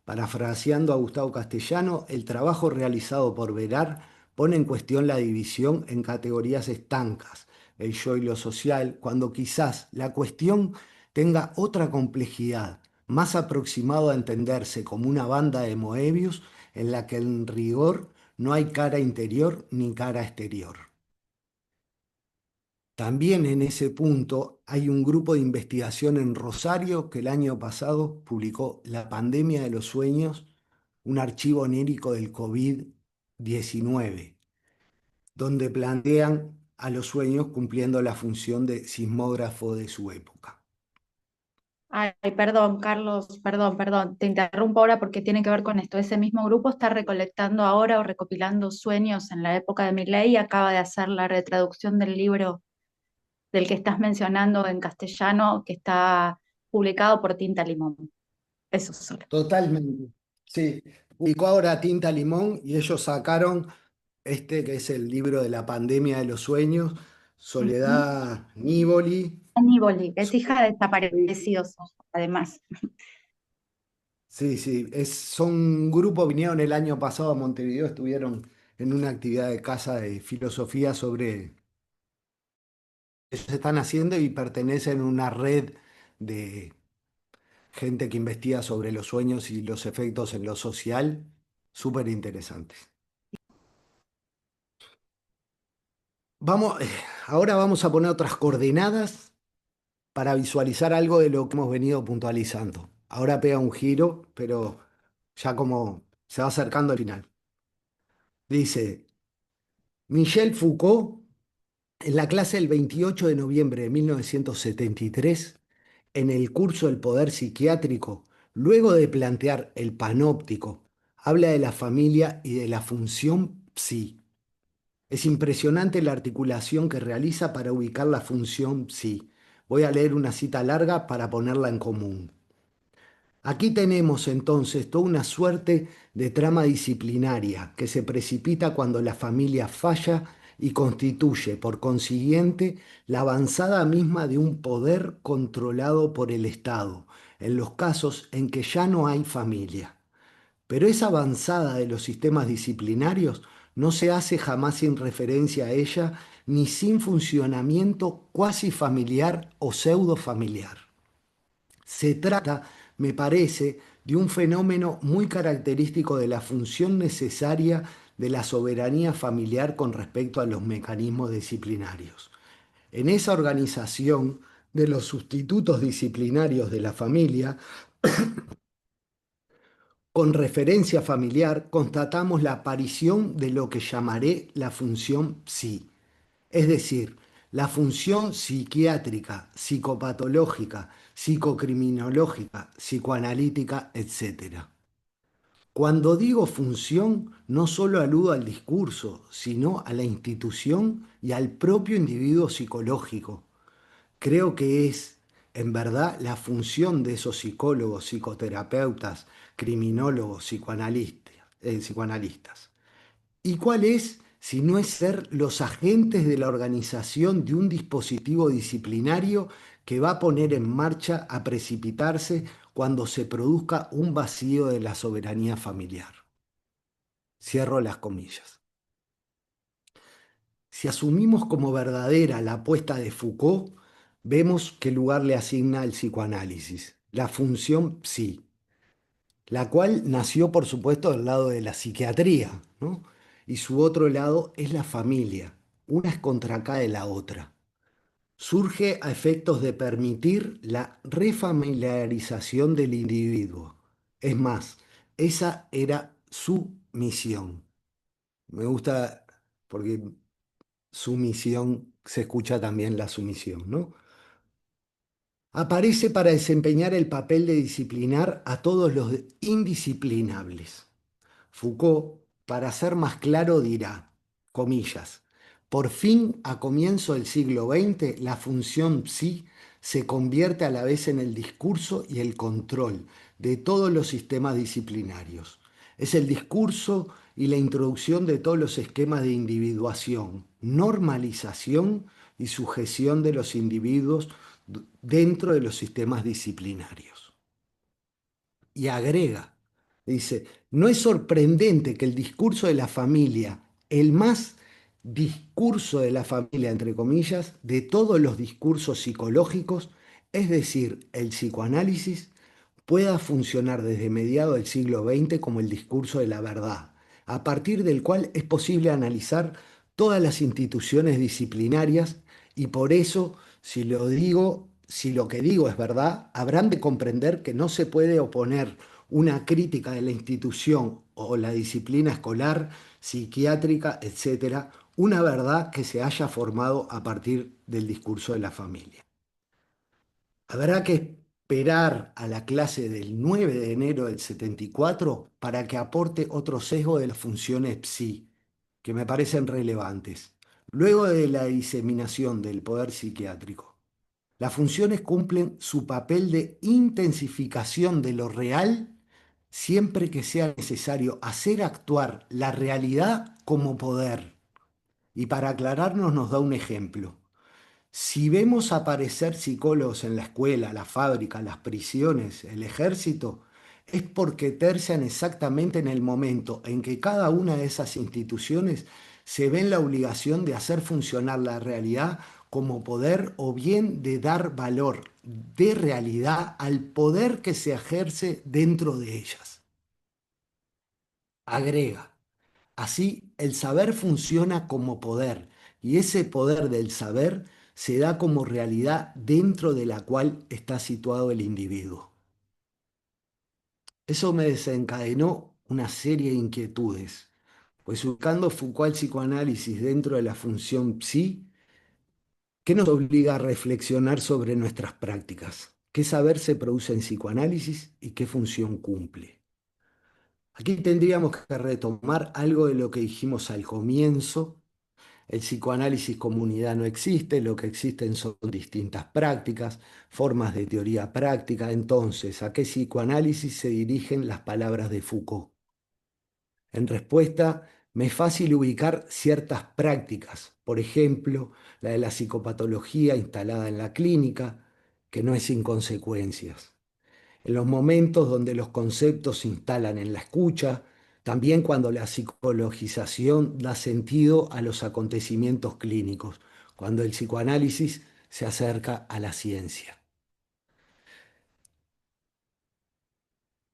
Parafraseando a Gustavo Castellano, el trabajo realizado por Verar pone en cuestión la división en categorías estancas, el yo y lo social, cuando quizás la cuestión tenga otra complejidad, más aproximado a entenderse como una banda de Moebius en la que en rigor no hay cara interior ni cara exterior. También en ese punto hay un grupo de investigación en Rosario que el año pasado publicó La pandemia de los sueños, un archivo onírico del COVID-19, donde plantean a los sueños cumpliendo la función de sismógrafo de su época. Ay, perdón, Carlos, perdón, te interrumpo ahora porque tiene que ver con esto. Ese mismo grupo está recolectando ahora o recopilando sueños en la época de Milei y acaba de hacer la retraducción del libro del que estás mencionando en castellano, que está publicado por Tinta Limón. Eso solo. Totalmente. Sí, publicó ahora Tinta Limón y ellos sacaron este que es el libro de la pandemia de los sueños, Ujú. Soledad Nívoli. Aníbali, es hija de desaparecidos, además. Sí, sí, son un grupo, vinieron el año pasado a Montevideo, estuvieron en una actividad de casa de filosofía sobre eso que están haciendo y pertenecen a una red de gente que investiga sobre los sueños y los efectos en lo social, súper interesantes. Vamos, ahora vamos a poner otras coordenadas para visualizar algo de lo que hemos venido puntualizando. Ahora pega un giro, pero ya como se va acercando al final. Dice, Michel Foucault, en la clase del 28 de noviembre de 1973, en el curso del poder psiquiátrico, luego de plantear el panóptico, habla de la familia y de la función psi. Es impresionante la articulación que realiza para ubicar la función psi. Voy a leer una cita larga para ponerla en común. Aquí tenemos entonces toda una suerte de trama disciplinaria que se precipita cuando la familia falla y constituye, por consiguiente, la avanzada misma de un poder controlado por el Estado, en los casos en que ya no hay familia. Pero esa avanzada de los sistemas disciplinarios no se hace jamás sin referencia a ella ni sin funcionamiento cuasi familiar o pseudo familiar. Se trata, me parece, de un fenómeno muy característico de la función necesaria de la soberanía familiar con respecto a los mecanismos disciplinarios. En esa organización de los sustitutos disciplinarios de la familia, con referencia familiar, constatamos la aparición de lo que llamaré la función psi, es decir, la función psiquiátrica, psicopatológica, psicocriminológica, psicoanalítica, etc. Cuando digo función, no solo aludo al discurso, sino a la institución y al propio individuo psicológico. Creo que es, en verdad, la función de esos psicólogos, psicoterapeutas, criminólogos, psicoanalistas. ¿Y cuál es, sino es ser los agentes de la organización de un dispositivo disciplinario que va a poner en marcha a precipitarse cuando se produzca un vacío de la soberanía familiar. Cierro las comillas. Si asumimos como verdadera la apuesta de Foucault, vemos qué lugar le asigna al psicoanálisis, la función psi, la cual nació, por supuesto, del lado de la psiquiatría, ¿no? Y su otro lado es la familia. Una es contracae la otra. Surge a efectos de permitir la refamiliarización del individuo. Es más, esa era su misión. Me gusta porque sumisión se escucha también la sumisión, ¿no? Aparece para desempeñar el papel de disciplinar a todos los indisciplinables. Foucault, para ser más claro, dirá, comillas, por fin, a comienzo del siglo XX, la función psi se convierte a la vez en el discurso y el control de todos los sistemas disciplinarios. Es el discurso y la introducción de todos los esquemas de individuación, normalización y sujeción de los individuos dentro de los sistemas disciplinarios. Y agrega, dice, no es sorprendente que el discurso de la familia, el más discurso de la familia, entre comillas, de todos los discursos psicológicos, es decir, el psicoanálisis, pueda funcionar desde mediados del siglo XX como el discurso de la verdad, a partir del cual es posible analizar todas las instituciones disciplinarias y por eso, si lo que digo es verdad, habrán de comprender que no se puede oponer una crítica de la institución o la disciplina escolar, psiquiátrica, etcétera, una verdad que se haya formado a partir del discurso de la familia. Habrá que esperar a la clase del 9 de enero del 74 para que aporte otro sesgo de las funciones psi, que me parecen relevantes. Luego de la diseminación del poder psiquiátrico, las funciones cumplen su papel de intensificación de lo real siempre que sea necesario hacer actuar la realidad como poder. Y para aclararnos nos da un ejemplo. Si vemos aparecer psicólogos en la escuela, la fábrica, las prisiones, el ejército, es porque tercian exactamente en el momento en que cada una de esas instituciones se ve en la obligación de hacer funcionar la realidad como poder o bien de dar valor de realidad al poder que se ejerce dentro de ellas. Agrega. Así, el saber funciona como poder y ese poder del saber se da como realidad dentro de la cual está situado el individuo. Eso me desencadenó una serie de inquietudes, pues buscando Foucault el psicoanálisis dentro de la función psi, ¿qué nos obliga a reflexionar sobre nuestras prácticas? ¿Qué saber se produce en psicoanálisis y qué función cumple? Aquí tendríamos que retomar algo de lo que dijimos al comienzo. El psicoanálisis como unidad no existe, lo que existen son distintas prácticas, formas de teoría práctica. Entonces, ¿a qué psicoanálisis se dirigen las palabras de Foucault? En respuesta, me es fácil ubicar ciertas prácticas, por ejemplo, la de la psicopatología instalada en la clínica, que no es sin consecuencias en los momentos donde los conceptos se instalan en la escucha, también cuando la psicologización da sentido a los acontecimientos clínicos, cuando el psicoanálisis se acerca a la ciencia.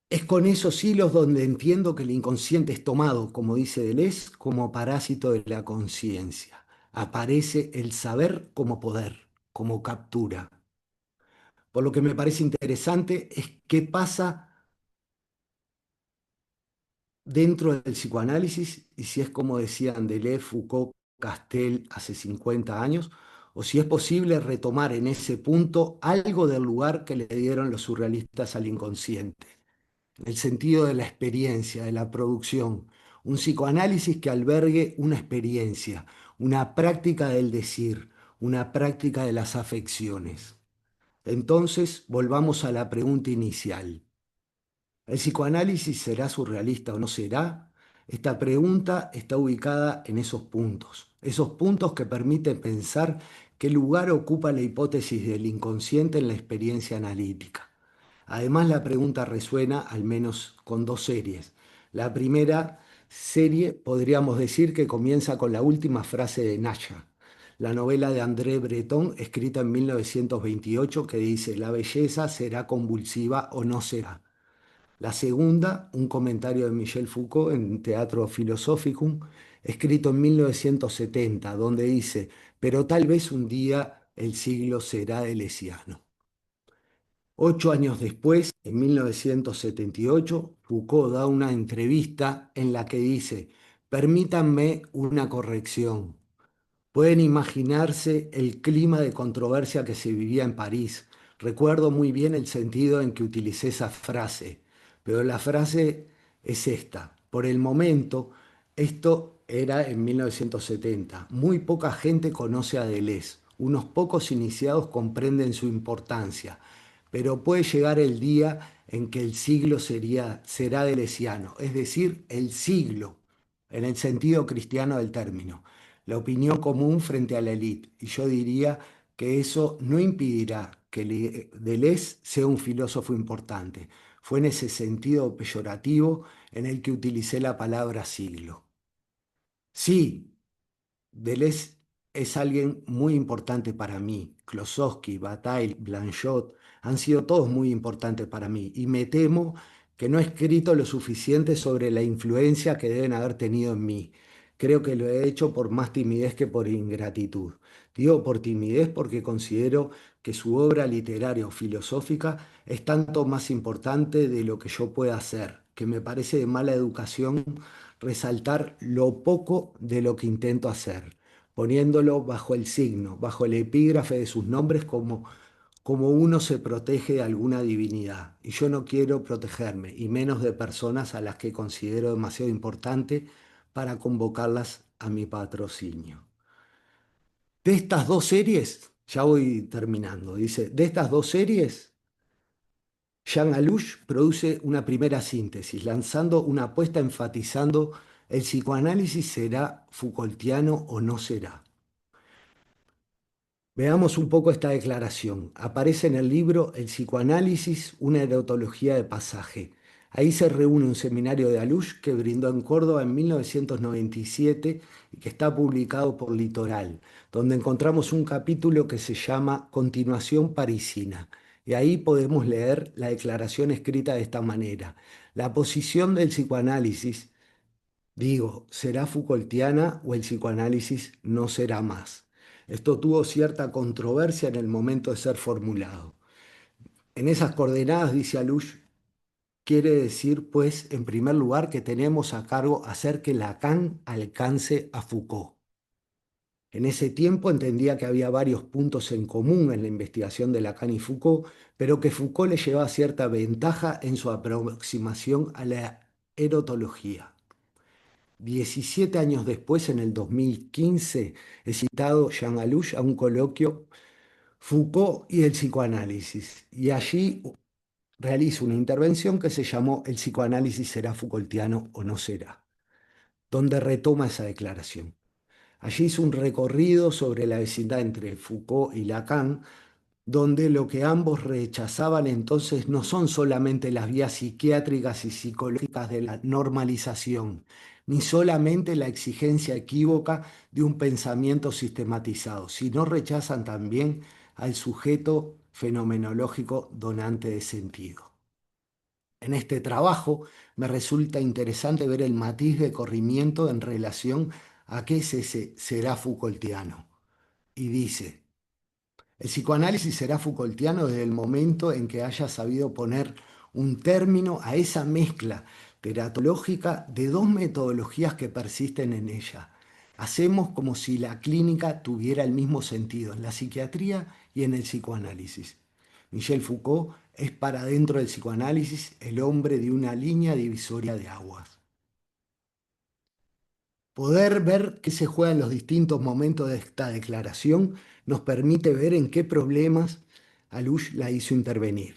Es con esos hilos donde entiendo que el inconsciente es tomado, como dice Deleuze, como parásito de la conciencia. Aparece el saber como poder, como captura. Por lo que me parece interesante es qué pasa dentro del psicoanálisis y si es como decían Deleuze, Foucault, Castel hace 50 años, o si es posible retomar en ese punto algo del lugar que le dieron los surrealistas al inconsciente, en el sentido de la experiencia, de la producción, un psicoanálisis que albergue una experiencia, una práctica del decir, una práctica de las afecciones. Entonces, volvamos a la pregunta inicial. ¿El psicoanálisis será surrealista o no será? Esta pregunta está ubicada en esos puntos que permiten pensar qué lugar ocupa la hipótesis del inconsciente en la experiencia analítica. Además, la pregunta resuena al menos con dos series. La primera serie podríamos decir que comienza con la última frase de Naya, la novela de André Breton, escrita en 1928, que dice: la belleza será convulsiva o no será. La segunda, un comentario de Michel Foucault en Teatro Philosophicum, escrito en 1970, donde dice: pero tal vez un día el siglo será deleuziano. 8 años después, en 1978, Foucault da una entrevista en la que dice: permítanme una corrección. Pueden imaginarse el clima de controversia que se vivía en París. Recuerdo muy bien el sentido en que utilicé esa frase, pero la frase es esta. Por el momento, esto era en 1970. Muy poca gente conoce a Deleuze. Unos pocos iniciados comprenden su importancia, pero puede llegar el día en que el siglo será deleuziano, es decir, el siglo, en el sentido cristiano del término, la opinión común frente a la élite. Y yo diría que eso no impedirá que Deleuze sea un filósofo importante. Fue en ese sentido peyorativo en el que utilicé la palabra siglo. Sí, Deleuze es alguien muy importante para mí. Klossowski, Bataille, Blanchot han sido todos muy importantes para mí y me temo que no he escrito lo suficiente sobre la influencia que deben haber tenido en mí. Creo que lo he hecho por más timidez que por ingratitud. Digo por timidez porque considero que su obra literaria o filosófica es tanto más importante de lo que yo pueda hacer, que me parece de mala educación resaltar lo poco de lo que intento hacer, poniéndolo bajo el signo, bajo el epígrafe de sus nombres como uno se protege de alguna divinidad. Y yo no quiero protegerme, y menos de personas a las que considero demasiado importante para convocarlas a mi patrocinio. De estas dos series, ya voy terminando, dice, de estas dos series, Jean Alouche produce una primera síntesis, lanzando una apuesta enfatizando: el psicoanálisis será Foucaultiano o no será. Veamos un poco esta declaración. Aparece en el libro El psicoanálisis, una erotología de pasaje. Ahí se reúne un seminario de Alouche que brindó en Córdoba en 1997 y que está publicado por Litoral, donde encontramos un capítulo que se llama Continuación parisina. Y ahí podemos leer la declaración escrita de esta manera: la posición del psicoanálisis, digo, ¿será Foucaultiana o el psicoanálisis no será más? Esto tuvo cierta controversia en el momento de ser formulado. En esas coordenadas, dice Alouche, quiere decir, pues, en primer lugar, que tenemos a cargo hacer que Lacan alcance a Foucault. En ese tiempo entendía que había varios puntos en común en la investigación de Lacan y Foucault, pero que Foucault le llevaba cierta ventaja en su aproximación a la erotología. 17 años después, en el 2015, he citado Jean Alouche a un coloquio Foucault y el psicoanálisis, y allí realizo una intervención que se llamó El psicoanálisis será Foucaultiano o no será, donde retoma esa declaración. Allí hizo un recorrido sobre la vecindad entre Foucault y Lacan, donde lo que ambos rechazaban entonces no son solamente las vías psiquiátricas y psicológicas de la normalización, ni solamente la exigencia equívoca de un pensamiento sistematizado, sino rechazan también al sujeto fenomenológico donante de sentido. En este trabajo me resulta interesante ver el matiz de corrimiento en relación a qué será Foucaultiano. Y dice: el psicoanálisis será Foucaultiano desde el momento en que haya sabido poner un término a esa mezcla teratológica de dos metodologías que persisten en ella. Hacemos como si la clínica tuviera el mismo sentido en la psiquiatría y en el psicoanálisis. Michel Foucault es, para dentro del psicoanálisis, el hombre de una línea divisoria de aguas. Poder ver qué se juega en los distintos momentos de esta declaración nos permite ver en qué problemas Alouche la hizo intervenir.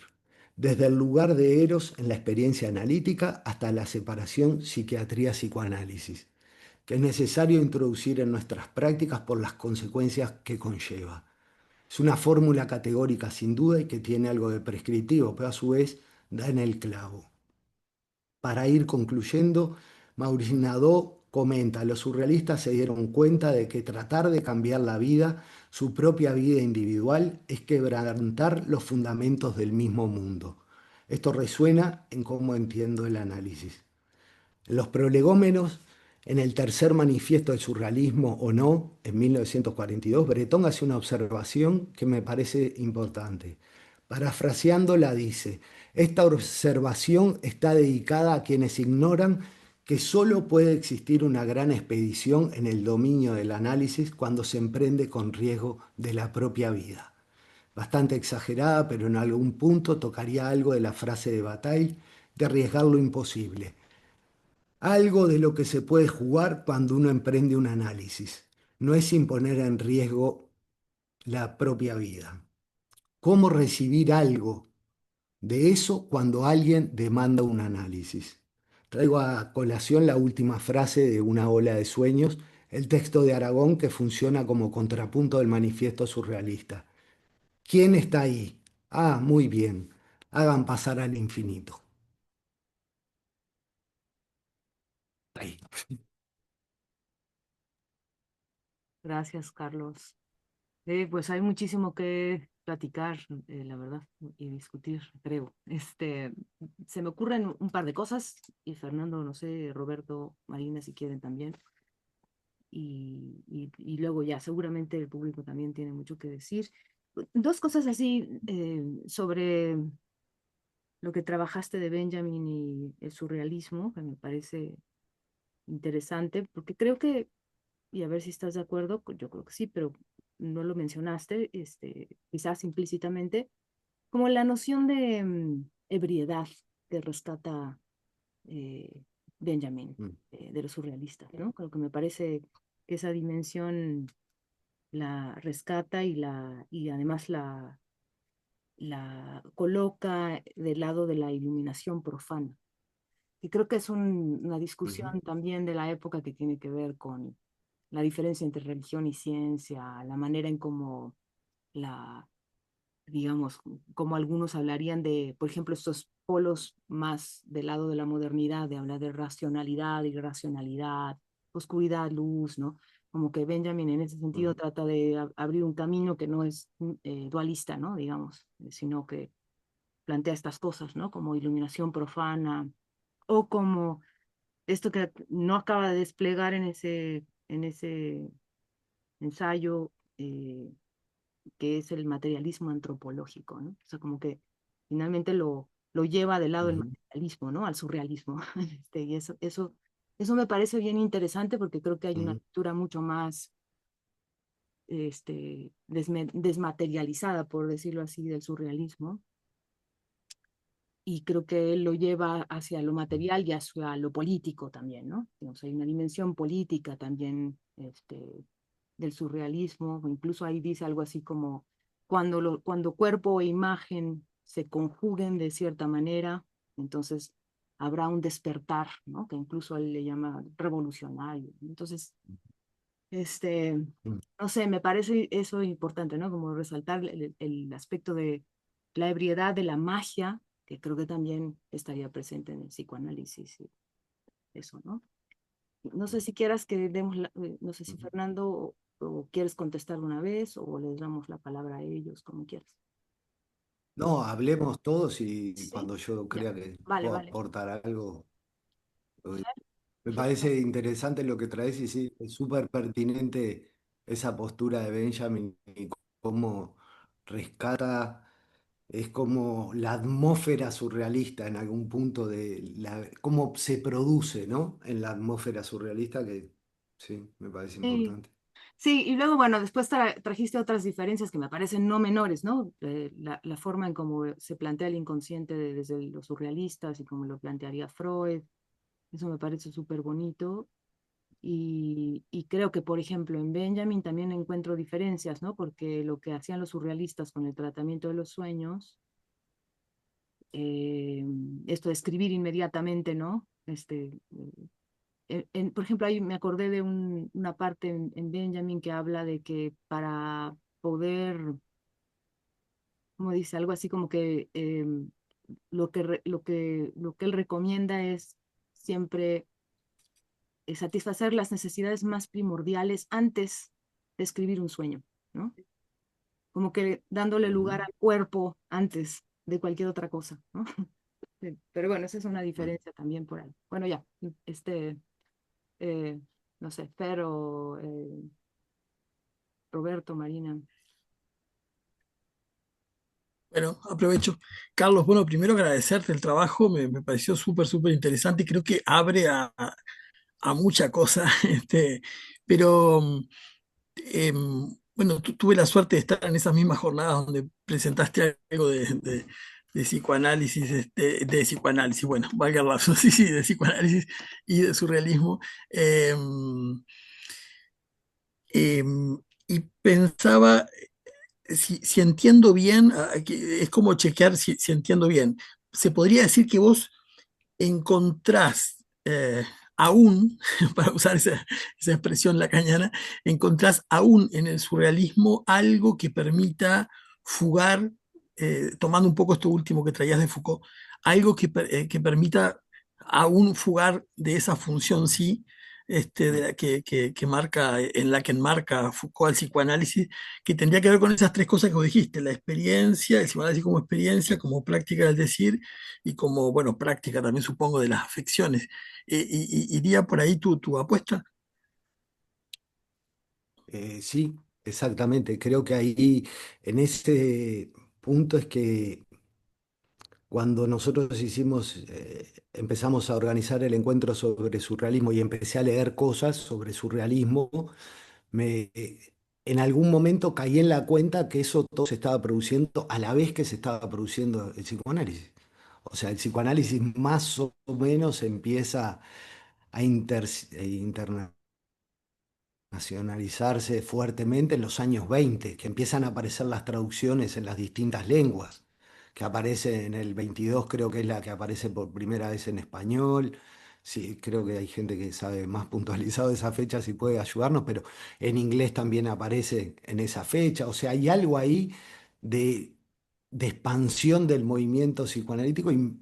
desde el lugar de Eros en la experiencia analítica hasta la separación psiquiatría-psicoanálisis, que es necesario introducir en nuestras prácticas por las consecuencias que conlleva. Es una fórmula categórica sin duda y que tiene algo de prescriptivo, pero a su vez da en el clavo. Para ir concluyendo, Maurice Nadeau comenta, los surrealistas se dieron cuenta de que tratar de cambiar la vida, su propia vida individual, es quebrantar los fundamentos del mismo mundo. Esto resuena en cómo entiendo el análisis. En los prolegómenos, en el tercer manifiesto del surrealismo o no, en 1942, Breton hace una observación que me parece importante. Parafraseándola dice, esta observación está dedicada a quienes ignoran que solo puede existir una gran expedición en el dominio del análisis cuando se emprende con riesgo de la propia vida. Bastante exagerada, pero en algún punto tocaría algo de la frase de Bataille de arriesgar lo imposible. Algo de lo que se puede jugar cuando uno emprende un análisis. No es sin poner en riesgo la propia vida. ¿Cómo recibir algo de eso cuando alguien demanda un análisis? Traigo a colación la última frase de Una ola de sueños, el texto de Aragón que funciona como contrapunto del manifiesto surrealista. ¿Quién está ahí? Ah, muy bien. Hagan pasar al infinito. Ahí. Gracias, Carlos. Pues hay muchísimo que platicar, la verdad, y discutir, creo. Se me ocurren un par de cosas, y Fernando, no sé, Roberto, Marina, si quieren también. Y luego ya, seguramente el público también tiene mucho que decir. Dos cosas así sobre lo que trabajaste de Benjamin y el surrealismo, que me parece interesante, porque creo que, y a ver si estás de acuerdo, yo creo que sí, pero no lo mencionaste, quizás implícitamente, como la noción de ebriedad que rescata eh, Benjamin, Mm, de los surrealistas, ¿no? Creo que me parece que esa dimensión la rescata y además la coloca del lado de la iluminación profana. Y creo que es una ujú, discusión también de la época que tiene que ver con la diferencia entre religión y ciencia, la manera en cómo la, digamos, como algunos hablarían de, por ejemplo, estos polos más del lado de la modernidad, de hablar de racionalidad, irracionalidad, oscuridad, luz, ¿no? Como que Benjamin en ese sentido ujú, trata de abrir un camino que no es dualista, ¿no? Digamos, sino que plantea estas cosas, ¿no? Como iluminación profana o como esto que no acaba de desplegar en ese ensayo, que es el materialismo antropológico, ¿no? O sea, como que finalmente lo lleva del lado del ujú, materialismo, ¿no? Al surrealismo. Y eso me parece bien interesante porque creo que hay una ujú, lectura mucho más desmaterializada, por decirlo así, del surrealismo. Y creo que él lo lleva hacia lo material y hacia lo político también, ¿no? Digamos, hay una dimensión política también del surrealismo, o incluso ahí dice algo así como cuando cuerpo e imagen se conjuguen de cierta manera, entonces habrá un despertar, ¿no? Que incluso él le llama revolucionario. Entonces, este, ujú. no sé, me parece eso importante, ¿no? Como resaltar el aspecto de la ebriedad de la magia, que creo que también estaría presente en el psicoanálisis, y eso, ¿no? No sé si quieras que demos, no sé si Ujú. Fernando o quieres contestar una vez o les damos la palabra a ellos, como quieras. No, hablemos todos y Sí, cuando yo ya. crea que Vale, puedo vale. aportar algo. Me Perfecto. parece interesante lo que traes y sí, es súper pertinente esa postura de Benjamin y cómo rescata, es como la atmósfera surrealista en algún punto de cómo se produce, ¿no? En la atmósfera surrealista que sí, me parece Sí, importante. sí, y luego, bueno, después trajiste otras diferencias que me parecen no menores, ¿no? La forma en cómo se plantea el inconsciente desde los surrealistas y cómo lo plantearía Freud, eso me parece súper bonito. Y creo que, por ejemplo, en Benjamin también encuentro diferencias, ¿no? Porque lo que hacían los surrealistas con el tratamiento de los sueños esto de escribir inmediatamente, ¿no? Por ejemplo, ahí me acordé de una parte en Benjamin que habla de que para poder, como dice, algo así como que lo que él recomienda es siempre satisfacer las necesidades más primordiales antes de escribir un sueño, ¿no? Como que dándole lugar al cuerpo antes de cualquier otra cosa, ¿no? Sí, pero bueno, esa es una diferencia también por ahí. Bueno, ya, eh, no sé, Fer o Roberto, Marina. Bueno, aprovecho. Carlos, bueno, primero agradecerte el trabajo, me pareció súper, súper interesante y creo que abre a mucha cosa, pero bueno, tuve la suerte de estar en esas mismas jornadas donde presentaste algo de psicoanálisis, de psicoanálisis, bueno, valga el lapso, sí, sí, de psicoanálisis y de surrealismo. em, y pensaba, si entiendo bien, es como chequear si entiendo bien. Se podría decir que vos encontrás aún, para usar esa expresión lacaniana, encontrás aún en el surrealismo algo que permita fugar, tomando un poco esto último que traías de Foucault, algo que permita aún fugar de esa función, sí, de la que marca, en la que enmarca Foucault al psicoanálisis, que tendría que ver con esas tres cosas que vos dijiste, la experiencia, el psicoanálisis como experiencia, como práctica del decir, y como, bueno, práctica también supongo de las afecciones. ¿Iría por ahí tu apuesta? Sí, exactamente. Creo que ahí, en ese punto es que cuando nosotros empezamos a organizar el encuentro sobre surrealismo y empecé a leer cosas sobre surrealismo, en algún momento caí en la cuenta que eso todo se estaba produciendo a la vez que se estaba produciendo el psicoanálisis. O sea, el psicoanálisis más o menos empieza a internacionalizarse fuertemente en los años 20, que empiezan a aparecer las traducciones en las distintas lenguas, que aparece en el 22, creo que es la que aparece por primera vez en español. Sí, creo que hay gente que sabe más puntualizado de esa fecha si puede ayudarnos, pero en inglés también aparece en esa fecha. O sea, hay algo ahí de, de expansión del movimiento psicoanalítico y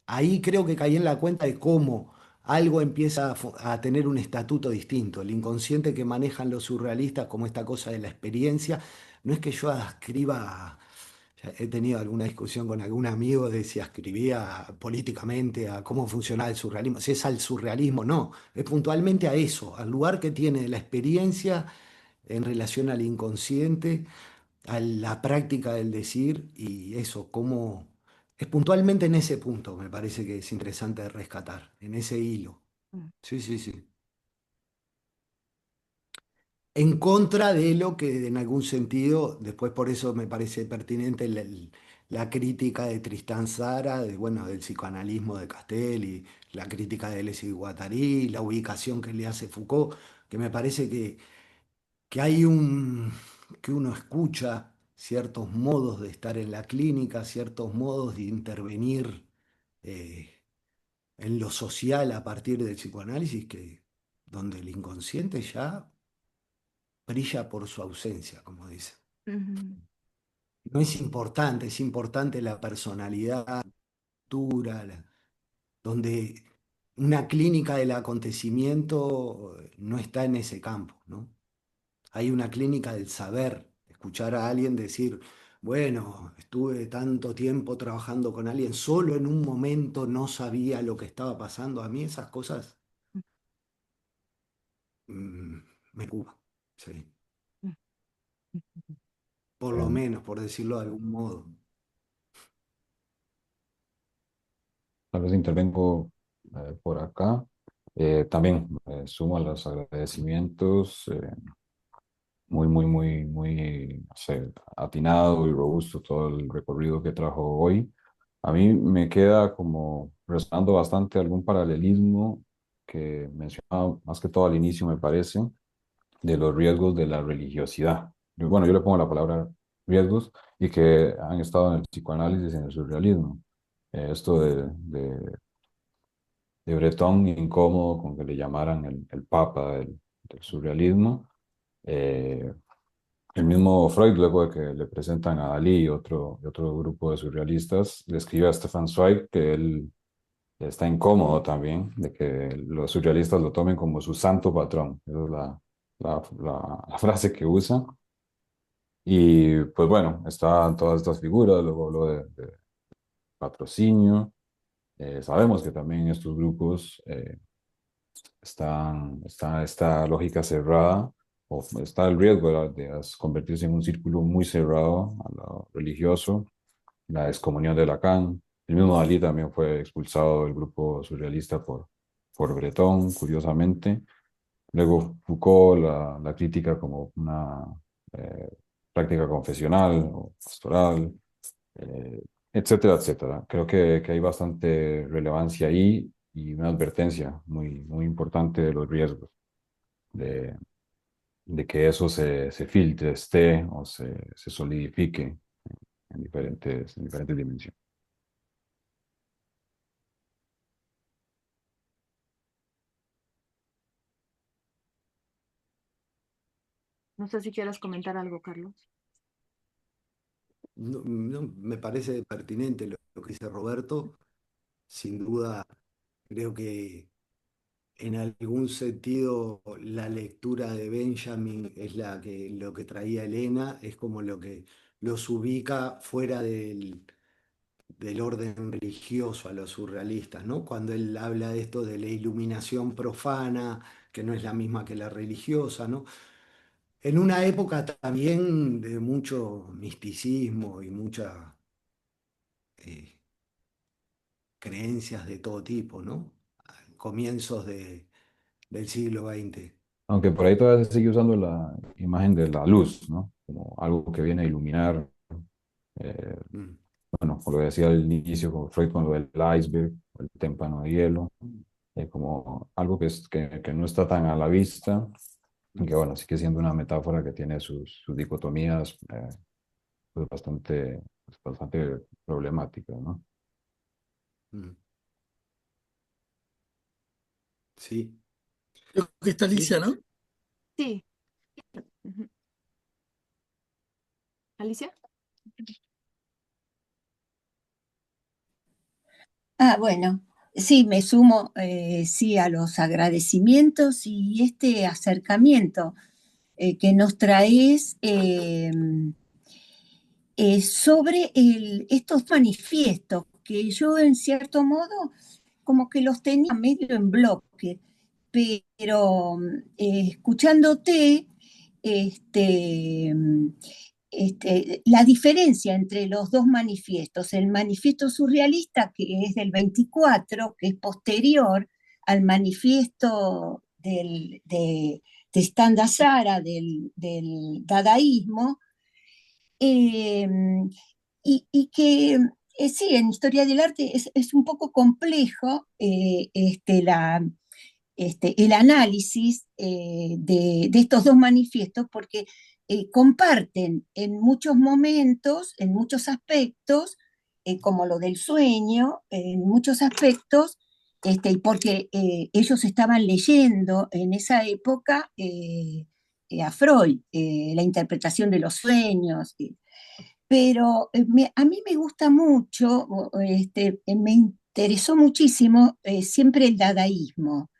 ahí creo que caí en la cuenta de cómo algo empieza a tener un estatuto distinto. El inconsciente que manejan los surrealistas como esta cosa de la experiencia, no es que yo ascriba, ya he tenido alguna discusión con algún amigo de si ascribía políticamente a cómo funcionaba el surrealismo, si es al surrealismo, no, es puntualmente a eso, al lugar que tiene la experiencia en relación al inconsciente, a la práctica del decir y eso, cómo es puntualmente en ese punto, me parece que es interesante rescatar, en ese hilo. Mm. Sí, sí, sí. En contra de lo que en algún sentido, después por eso me parece pertinente la crítica de Tristán Tzara, bueno, del psicoanalismo de Castelli, la crítica de Deleuze y Guattari, la ubicación que le hace Foucault, que me parece que hay que uno escucha ciertos modos de estar en la clínica, ciertos modos de intervenir eh, en lo social a partir del psicoanálisis, donde el inconsciente ya brilla por su ausencia, como dice. Ujú. No es importante la personalidad, la cultura, donde una clínica del acontecimiento no está en ese campo, ¿no? Hay una clínica del saber, escuchar a alguien decir, bueno, estuve tanto tiempo trabajando con alguien, solo en un momento no sabía lo que estaba pasando. A mí esas cosas mm, me ocupan, sí. Por lo Eh, menos, por decirlo de algún modo. Tal vez intervengo por acá. También sumo a los agradecimientos. Muy, muy, muy, muy, no sé, atinado y robusto todo el recorrido que trajo hoy. A mí me queda como resonando bastante algún paralelismo que mencionaba más que todo al inicio, me parece, de los riesgos de la religiosidad. Bueno, yo le pongo la palabra riesgos y que han estado en el psicoanálisis y en el surrealismo. esto de Breton, incómodo con que le llamaran el papa del surrealismo. Eh, el mismo Freud, luego de que le presentan a Dalí y otro grupo de surrealistas, le escribe a Stefan Zweig que él está incómodo también de que los surrealistas lo tomen como su santo patrón. Esa es la frase que usa. Y pues bueno, están todas estas figuras, luego habló de patrocinio. Sabemos que también estos grupos está esta lógica cerrada, o está el riesgo de convertirse en un círculo muy cerrado a lo religioso, la excomunión de Lacan. El mismo Dalí también fue expulsado del grupo surrealista por Breton, curiosamente. Luego Foucault, la crítica como una eh, práctica confesional o pastoral, eh, etcétera, etcétera. Creo que hay bastante relevancia ahí y una advertencia muy importante de los riesgos de, de que eso se filtre, esté o se solidifique en diferentes dimensiones. No sé si quieras comentar algo, Carlos. Me parece pertinente lo que dice Roberto. Sin duda, creo que en algún sentido la lectura de Benjamin es lo que traía Elena, es como lo que los ubica fuera del orden religioso a los surrealistas, ¿no? Cuando él habla de esto de la iluminación profana, que no es la misma que la religiosa, ¿no? En una época también de mucho misticismo y muchas creencias de todo tipo, ¿no? Comienzos del siglo XX. Aunque por ahí todavía se sigue usando la imagen de la luz, ¿no? Como algo que viene a iluminar. eh, Mm, bueno, como lo decía al inicio, con Freud con lo del iceberg, el témpano de hielo, como algo que no está tan a la vista, y que mm, bueno, sigue siendo una metáfora que tiene sus dicotomías pues bastante problemáticas, ¿no? mm. Sí, Creo que está sí. Alicia, ¿no? Sí. Ujú. Alicia. Ah, bueno, sí, me sumo sí a los agradecimientos y este acercamiento que nos traes sobre estos manifiestos que yo en cierto modo como que los tenía medio en bloque, pero escuchándote, este, la diferencia entre los dos manifiestos, el manifiesto surrealista que es del 24, que es posterior al manifiesto de Standa Sara, del dadaísmo, eh, y que sí, en historia del arte es un poco complejo el análisis de estos dos manifiestos porque comparten en muchos momentos, en muchos aspectos, como lo del sueño, en muchos aspectos, y porque ellos estaban leyendo en esa época a Freud, la interpretación de los sueños, pero a mí me gusta mucho, me interesó muchísimo siempre el dadaísmo.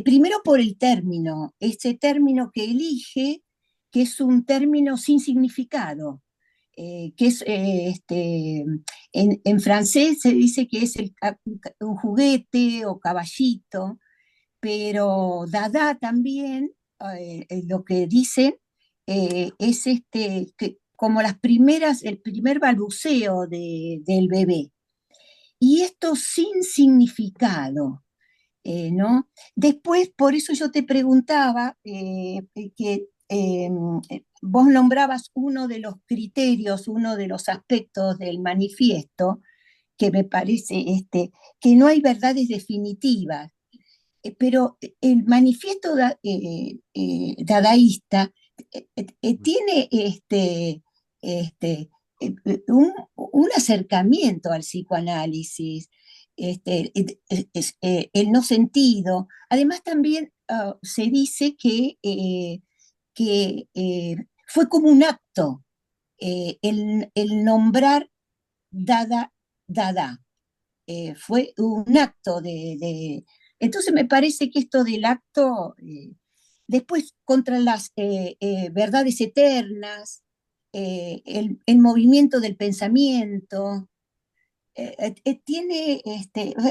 Primero por el término, ese término que elige, que es un término sin significado, que es, en francés se dice que es un juguete o caballito, pero Dada también, lo que dice es que como las primeras, el primer balbuceo del bebé. Y esto sin significado, ¿no? Después, por eso yo te preguntaba que vos nombrabas uno de los criterios, uno de los aspectos del manifiesto, que me parece que no hay verdades definitivas, pero el manifiesto dadaísta Mm, tiene este, un acercamiento al psicoanálisis, el no sentido. Además también se dice que fue como un acto el nombrar Dada, Dada. Fue un acto Entonces me parece que esto del acto, después contra las verdades eternas, el movimiento del pensamiento,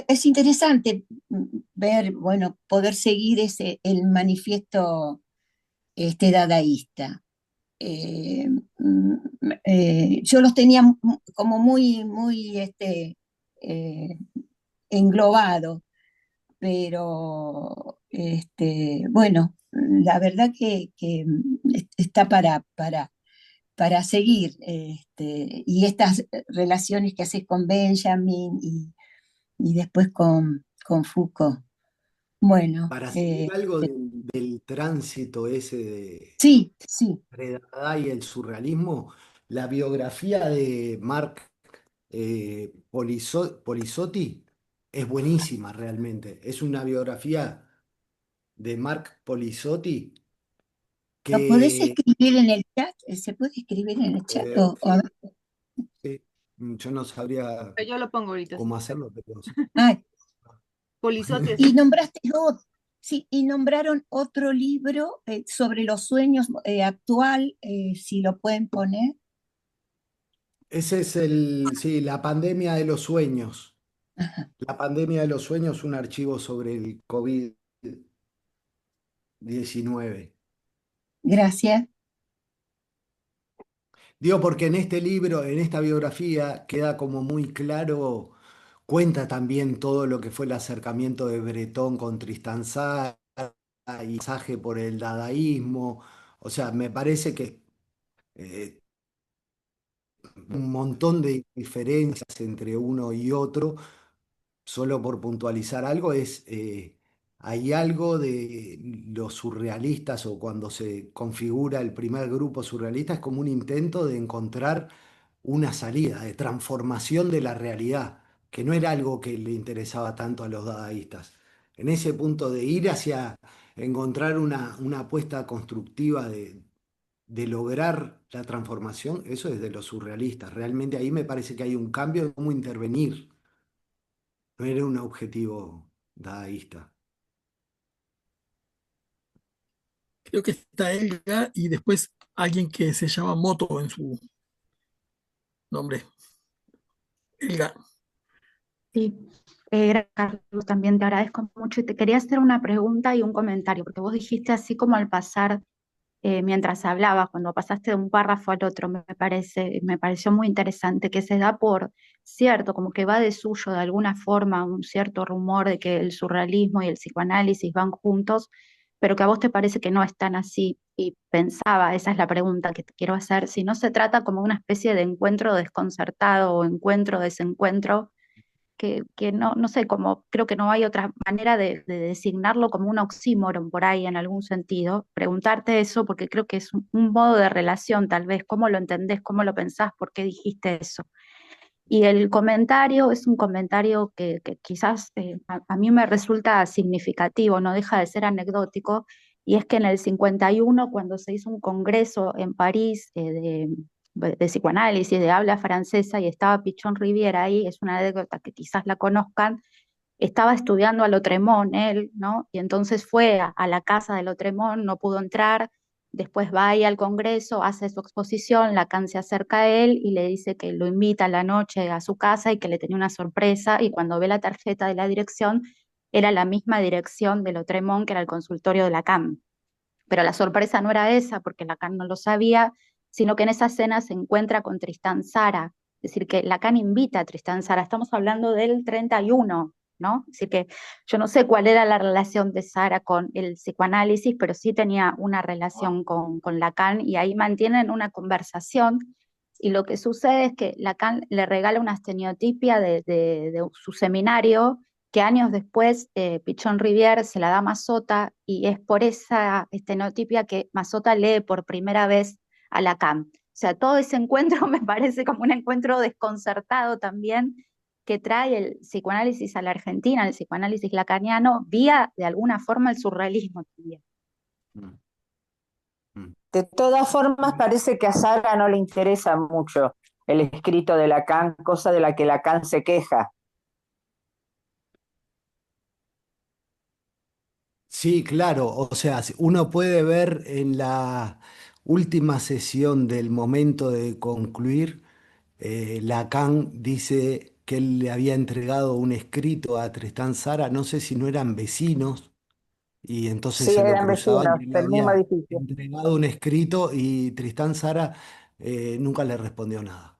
es interesante ver, bueno, poder seguir el manifiesto dadaísta. Eh, yo los tenía como muy eh, englobados, pero bueno, la verdad que está para seguir, y estas relaciones que haces con Benjamin y después con Foucault. Bueno, Para seguir algo del tránsito ese sí, sí, de Dada y el surrealismo, la biografía de Marc Polisotti es buenísima realmente. Es una biografía de Marc Polisotti ¿lo podés que escribir en el chat? ¿Se puede escribir en el chat? sí, sí, yo no sabría Pero yo lo pongo ahorita. cómo hacerlo, pero sí. Ah, Polizotti es y nombraste sí, y nombraron otro libro sobre los sueños actual, si lo pueden poner. Ese es sí, la pandemia de los sueños. Ajá, La pandemia de los sueños, un archivo sobre el COVID-19. gracias. Digo, porque en este libro, en esta biografía, queda como muy claro, cuenta también todo lo que fue el acercamiento de Bretón con Tristan Tzara y pasaje por el dadaísmo. O sea, me parece que eh, un montón de diferencias entre uno y otro, solo por puntualizar algo, hay algo de los surrealistas o cuando se configura el primer grupo surrealista, es como un intento de encontrar una salida, de transformación de la realidad, que no era algo que le interesaba tanto a los dadaístas. En ese punto de ir hacia encontrar una apuesta constructiva de lograr la transformación, eso es de los surrealistas. Realmente ahí me parece que hay un cambio de cómo intervenir. No era un objetivo dadaísta. Creo que está Elga y después alguien que se llama Moto en su nombre. Elga. Sí, Carlos, también te agradezco mucho y te quería hacer una pregunta y un comentario, porque vos dijiste así como al pasar, mientras hablabas, cuando pasaste de un párrafo al otro, me pareció muy interesante que se da por cierto, como que va de suyo de alguna forma un cierto rumor de que el surrealismo y el psicoanálisis van juntos, pero que a vos te parece que no es tan así. Y pensaba, esa es la pregunta que te quiero hacer, si no se trata como una especie de encuentro desconcertado o encuentro-desencuentro que no sé, como creo que no hay otra manera de designarlo como un oxímoron por ahí en algún sentido. Preguntarte eso porque creo que es un modo de relación tal vez, cómo lo entendés, cómo lo pensás, por qué dijiste eso. Y el comentario es un comentario que quizás a mí me resulta significativo, no deja de ser anecdótico, y es que en el 51, cuando se hizo un congreso en París de psicoanálisis, de habla francesa, y estaba Pichon Rivière ahí, es una anécdota que quizás la conozcan, estaba estudiando a Lautréamont él, ¿no? Y entonces fue a la casa de Lautréamont, no pudo entrar, después va ahí al Congreso, hace su exposición, Lacan se acerca a él y le dice que lo invita a la noche a su casa y que le tenía una sorpresa, y cuando ve la tarjeta de la dirección, era la misma dirección de Lautréamont que era el consultorio de Lacan. Pero la sorpresa no era esa, porque Lacan no lo sabía, sino que en esa cena se encuentra con Tristán Tzara. Es decir, que Lacan invita a Tristán Tzara. Estamos hablando del 31, ¿no? Así que yo no sé cuál era la relación de Tzara con el psicoanálisis, pero sí tenía una relación con Lacan y ahí mantienen una conversación. Y lo que sucede es que Lacan le regala una estereotipia de su seminario que años después Pichon Rivière se la da a Massota y es por esa estenotipia que Massota lee por primera vez a Lacan. sea, todo ese encuentro me parece como un encuentro desconcertado también que trae el psicoanálisis a la Argentina, el psicoanálisis lacaniano, vía de alguna forma el surrealismo también. Mm, mm. De todas formas, parece que a Sara no le interesa mucho el escrito de Lacan, cosa de la que Lacan se queja. Sí, claro, o sea, uno puede ver en la última sesión del momento de concluir, Lacan dice que él le había entregado un escrito a Tristán Tzara, no sé si no eran vecinos, y entonces Sí, se lo eran cruzaban vecinos y le del mismo había edificio. entregado un escrito y Tristán Tzara nunca le respondió nada.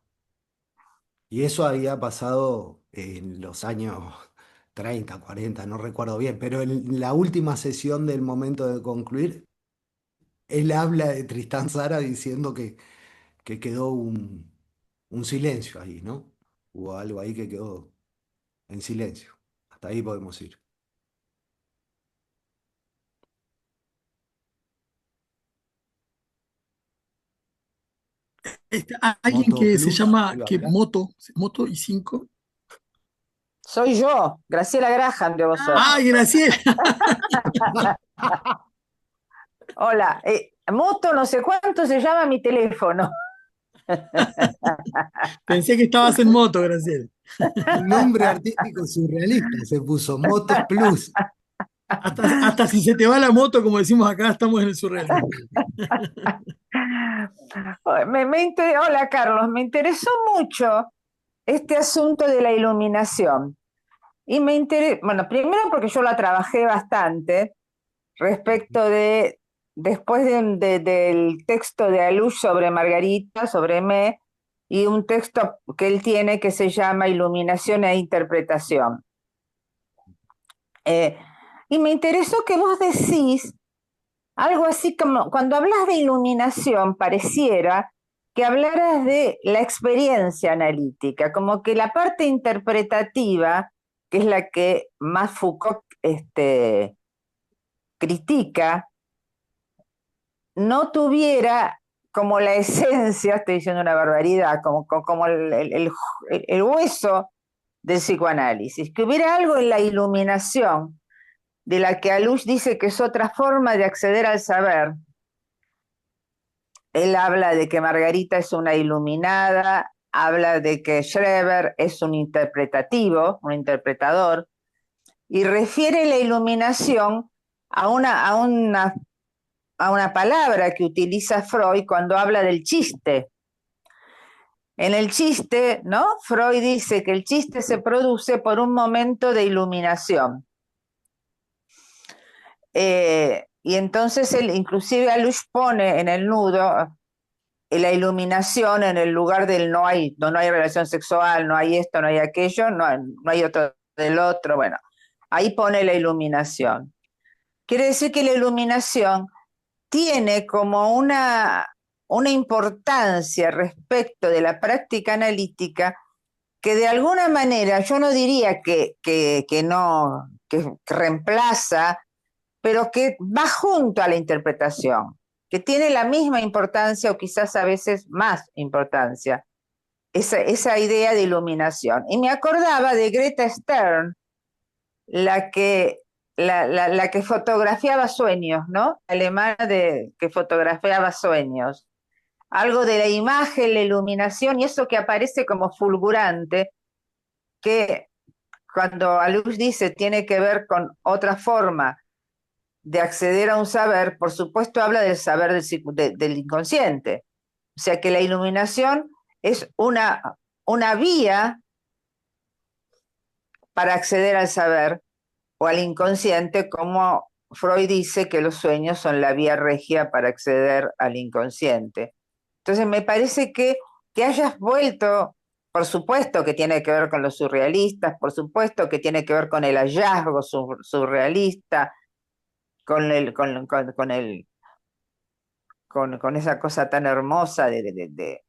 Y eso había pasado en los años 30, 40, no recuerdo bien, pero en la última sesión del momento de concluir, él habla de Tristán Tzara diciendo que quedó un silencio ahí, ¿no? Hubo algo ahí que quedó en silencio. Hasta ahí podemos ir. Alguien Moto que se Plus, llama iba a que hablar. Moto y 5. Soy yo, Graciela Graham, debo ser. ¡Ah, Graciela! Hola, Moto no sé cuánto se llama mi teléfono. Pensé que estabas en moto, Graciela. Un nombre artístico surrealista se puso, Moto Plus. Hasta si se te va la moto, como decimos acá, estamos en el surrealismo. Hola Carlos, me interesó mucho este asunto de la iluminación. Y me interesa, bueno, primero porque yo la trabajé bastante respecto de, después del texto de Alush sobre Margarita, sobre Me, y un texto que él tiene que se llama Iluminación e Interpretación. Y me interesó que vos decís algo así como, cuando hablas de iluminación, pareciera que hablaras de la experiencia analítica, como que la parte interpretativa, que es la que más Foucault critica, no tuviera como la esencia, estoy diciendo una barbaridad, como el hueso del psicoanálisis, que hubiera algo en la iluminación de la que Alush dice que es otra forma de acceder al saber. Él habla de que Margarita es una iluminada, habla de que Schreber es un interpretativo, un interpretador, y refiere la iluminación a una palabra que utiliza Freud cuando habla del chiste. En el chiste, ¿no? Freud dice que el chiste se produce por un momento de iluminación. Y entonces él, inclusive Alush pone en el nudo la iluminación en el lugar del no hay relación sexual, no hay esto, no hay aquello, no hay otro del otro, bueno, ahí pone la iluminación. Quiere decir que la iluminación tiene como una importancia respecto de la práctica analítica que de alguna manera, yo no diría que no, que reemplaza, pero que va junto a la interpretación, que tiene la misma importancia o quizás a veces más importancia, esa idea de iluminación. Y me acordaba de Greta Stern, la que fotografiaba sueños, ¿no? Alemana que fotografiaba sueños. Algo de la imagen, la iluminación y eso que aparece como fulgurante, que cuando Alush dice tiene que ver con otra forma de acceder a un saber, por supuesto habla del saber del inconsciente. O sea que la iluminación es una vía para acceder al saber o al inconsciente, como Freud dice que los sueños son la vía regia para acceder al inconsciente. Entonces me parece que hayas vuelto, por supuesto que tiene que ver con los surrealistas, por supuesto que tiene que ver con el hallazgo surrealista, con esa cosa tan hermosa del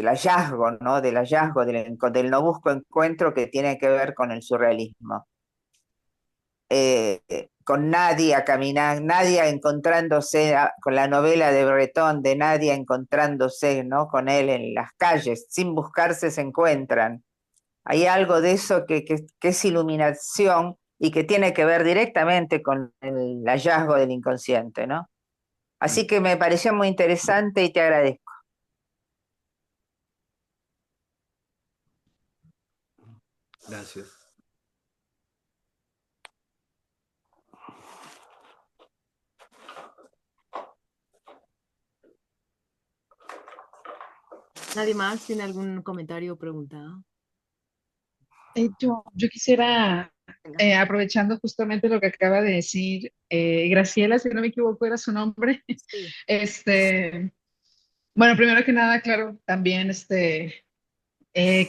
hallazgo, ¿no? Del hallazgo, del no busco encuentro que tiene que ver con el surrealismo. con Nadia caminando, Nadia encontrándose con la novela de Breton, de Nadia encontrándose, ¿no?, con él en las calles, sin buscarse se encuentran. Hay algo de eso que es iluminación y que tiene que ver directamente con el hallazgo del inconsciente, ¿no? Así que me pareció muy interesante y te agradezco. Gracias. ¿Nadie más tiene algún comentario o pregunta? Yo quisiera, Venga. aprovechando justamente lo que acaba de decir Graciela, si no me equivoco, era su nombre. Sí. Bueno, primero que nada, claro, también,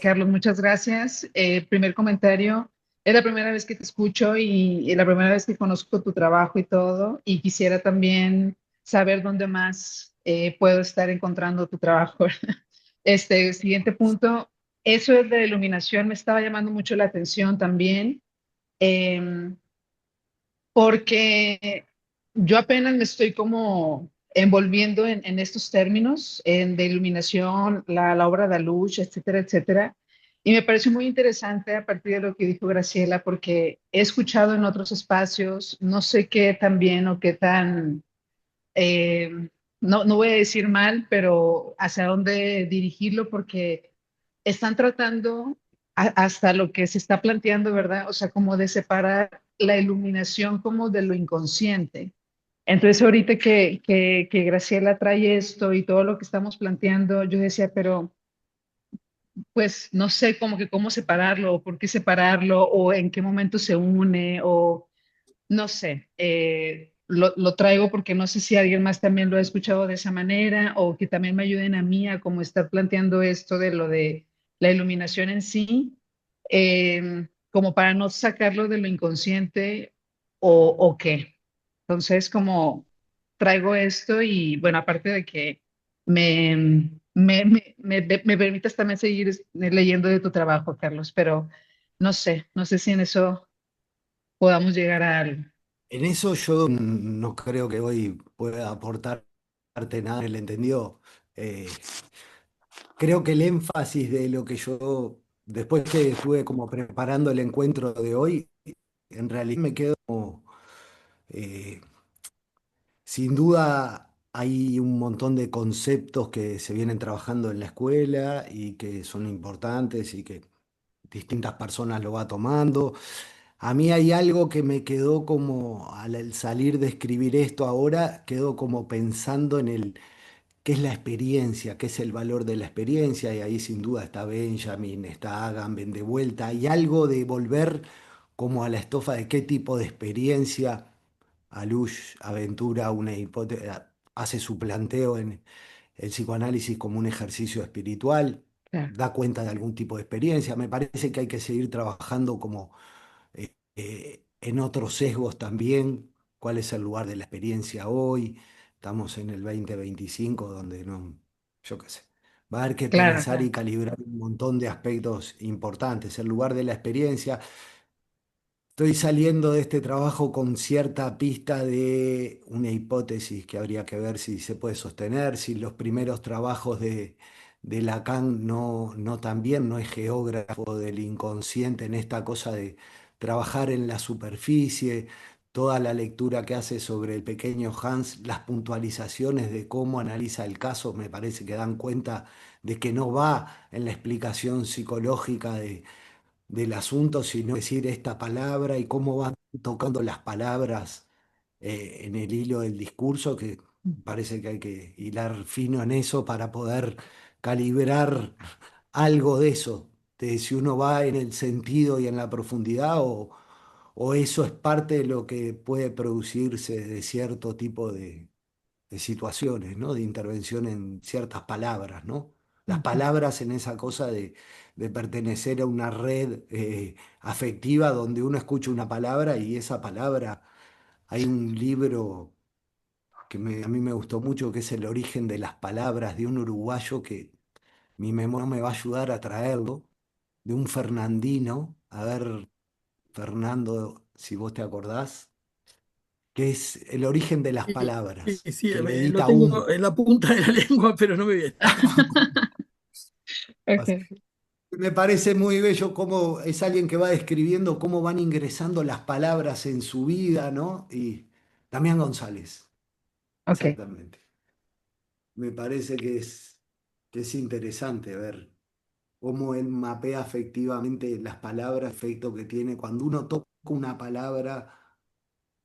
Carlos, muchas gracias. Primer comentario, es la primera vez que te escucho y la primera vez que conozco tu trabajo y todo, y quisiera también saber dónde más puedo estar encontrando tu trabajo. Siguiente punto, eso es de iluminación, me estaba llamando mucho la atención también, em, porque yo apenas me estoy como envolviendo en estos términos de iluminación, la obra de luz, etcétera, etcétera. Y me pareció muy interesante a partir de lo que dijo Graciela, porque he escuchado en otros espacios, no sé qué tan bien o qué tan, no voy a decir mal, pero hacia dónde dirigirlo, porque están tratando hasta lo que se está planteando, ¿verdad? O sea, como de separar la iluminación como de lo inconsciente. Entonces, ahorita que Graciela trae esto y todo lo que estamos planteando, yo decía, pero pues no sé cómo que cómo separarlo, o por qué separarlo, o en qué momento se une, o no sé. Lo traigo porque no sé si alguien más también lo ha escuchado de esa manera, o que también me ayuden a mí a cómo estar planteando esto de lo de la iluminación en sí, como para no sacarlo de lo inconsciente o qué. Entonces, como traigo esto y bueno, aparte de que me permitas también seguir leyendo de tu trabajo, Carlos, pero no sé si en eso podamos llegar a algo. En eso yo no creo que hoy pueda aportarte nada en el entendido. Eh, Creo que el énfasis de lo que yo, después que estuve como preparando el encuentro de hoy, en realidad me quedo como, eh, sin duda hay un montón de conceptos que se vienen trabajando en la escuela y que son importantes y que distintas personas lo va tomando. A mí hay algo que me quedó como, al salir de escribir esto ahora, quedo como pensando en el qué es la experiencia, qué es el valor de la experiencia, y ahí sin duda está Benjamin, está Agamben de vuelta, hay algo de volver como a la estofa de qué tipo de experiencia Alush aventura una hipótesis, hace su planteo en el psicoanálisis como un ejercicio espiritual, Claro, da cuenta de algún tipo de experiencia. Me parece que hay que seguir trabajando como en otros sesgos también, cuál es el lugar de la experiencia hoy. Estamos en el 2025 donde no, yo qué sé, va a haber que claro, pensar claro. y calibrar un montón de aspectos importantes. El lugar de la experiencia. Estoy saliendo de este trabajo con cierta pista de una hipótesis que habría que ver si se puede sostener, si los primeros trabajos de Lacan no también no es geógrafo del inconsciente en esta cosa de trabajar en la superficie, toda la lectura que hace sobre el pequeño Hans, las puntualizaciones de cómo analiza el caso, me parece que dan cuenta de que no va en la explicación psicológica del asunto, sino decir esta palabra y cómo van tocando las palabras en el hilo del discurso, que parece que hay que hilar fino en eso para poder calibrar algo de eso, de si uno va en el sentido y en la profundidad o eso es parte de lo que puede producirse de cierto tipo de situaciones, ¿no? De intervención en ciertas palabras, ¿no? Las Ujú. palabras en esa cosa de pertenecer a una red afectiva donde uno escucha una palabra y esa palabra, hay un libro que a mí me gustó mucho, que es El origen de las palabras, de un uruguayo que mi memoria me va a ayudar a traerlo, de un fernandino, a ver, Fernando, si vos te acordás, que es el origen de las Sí, palabras, sí, que lo medita tengo un... en la punta de la lengua, pero no me viene. Ok, Me parece muy bello cómo es alguien que va describiendo cómo van ingresando las palabras en su vida, ¿no? Y Damián González, ok. exactamente. Me parece que es interesante ver cómo él mapea efectivamente las palabras, efecto que tiene cuando uno toca una palabra,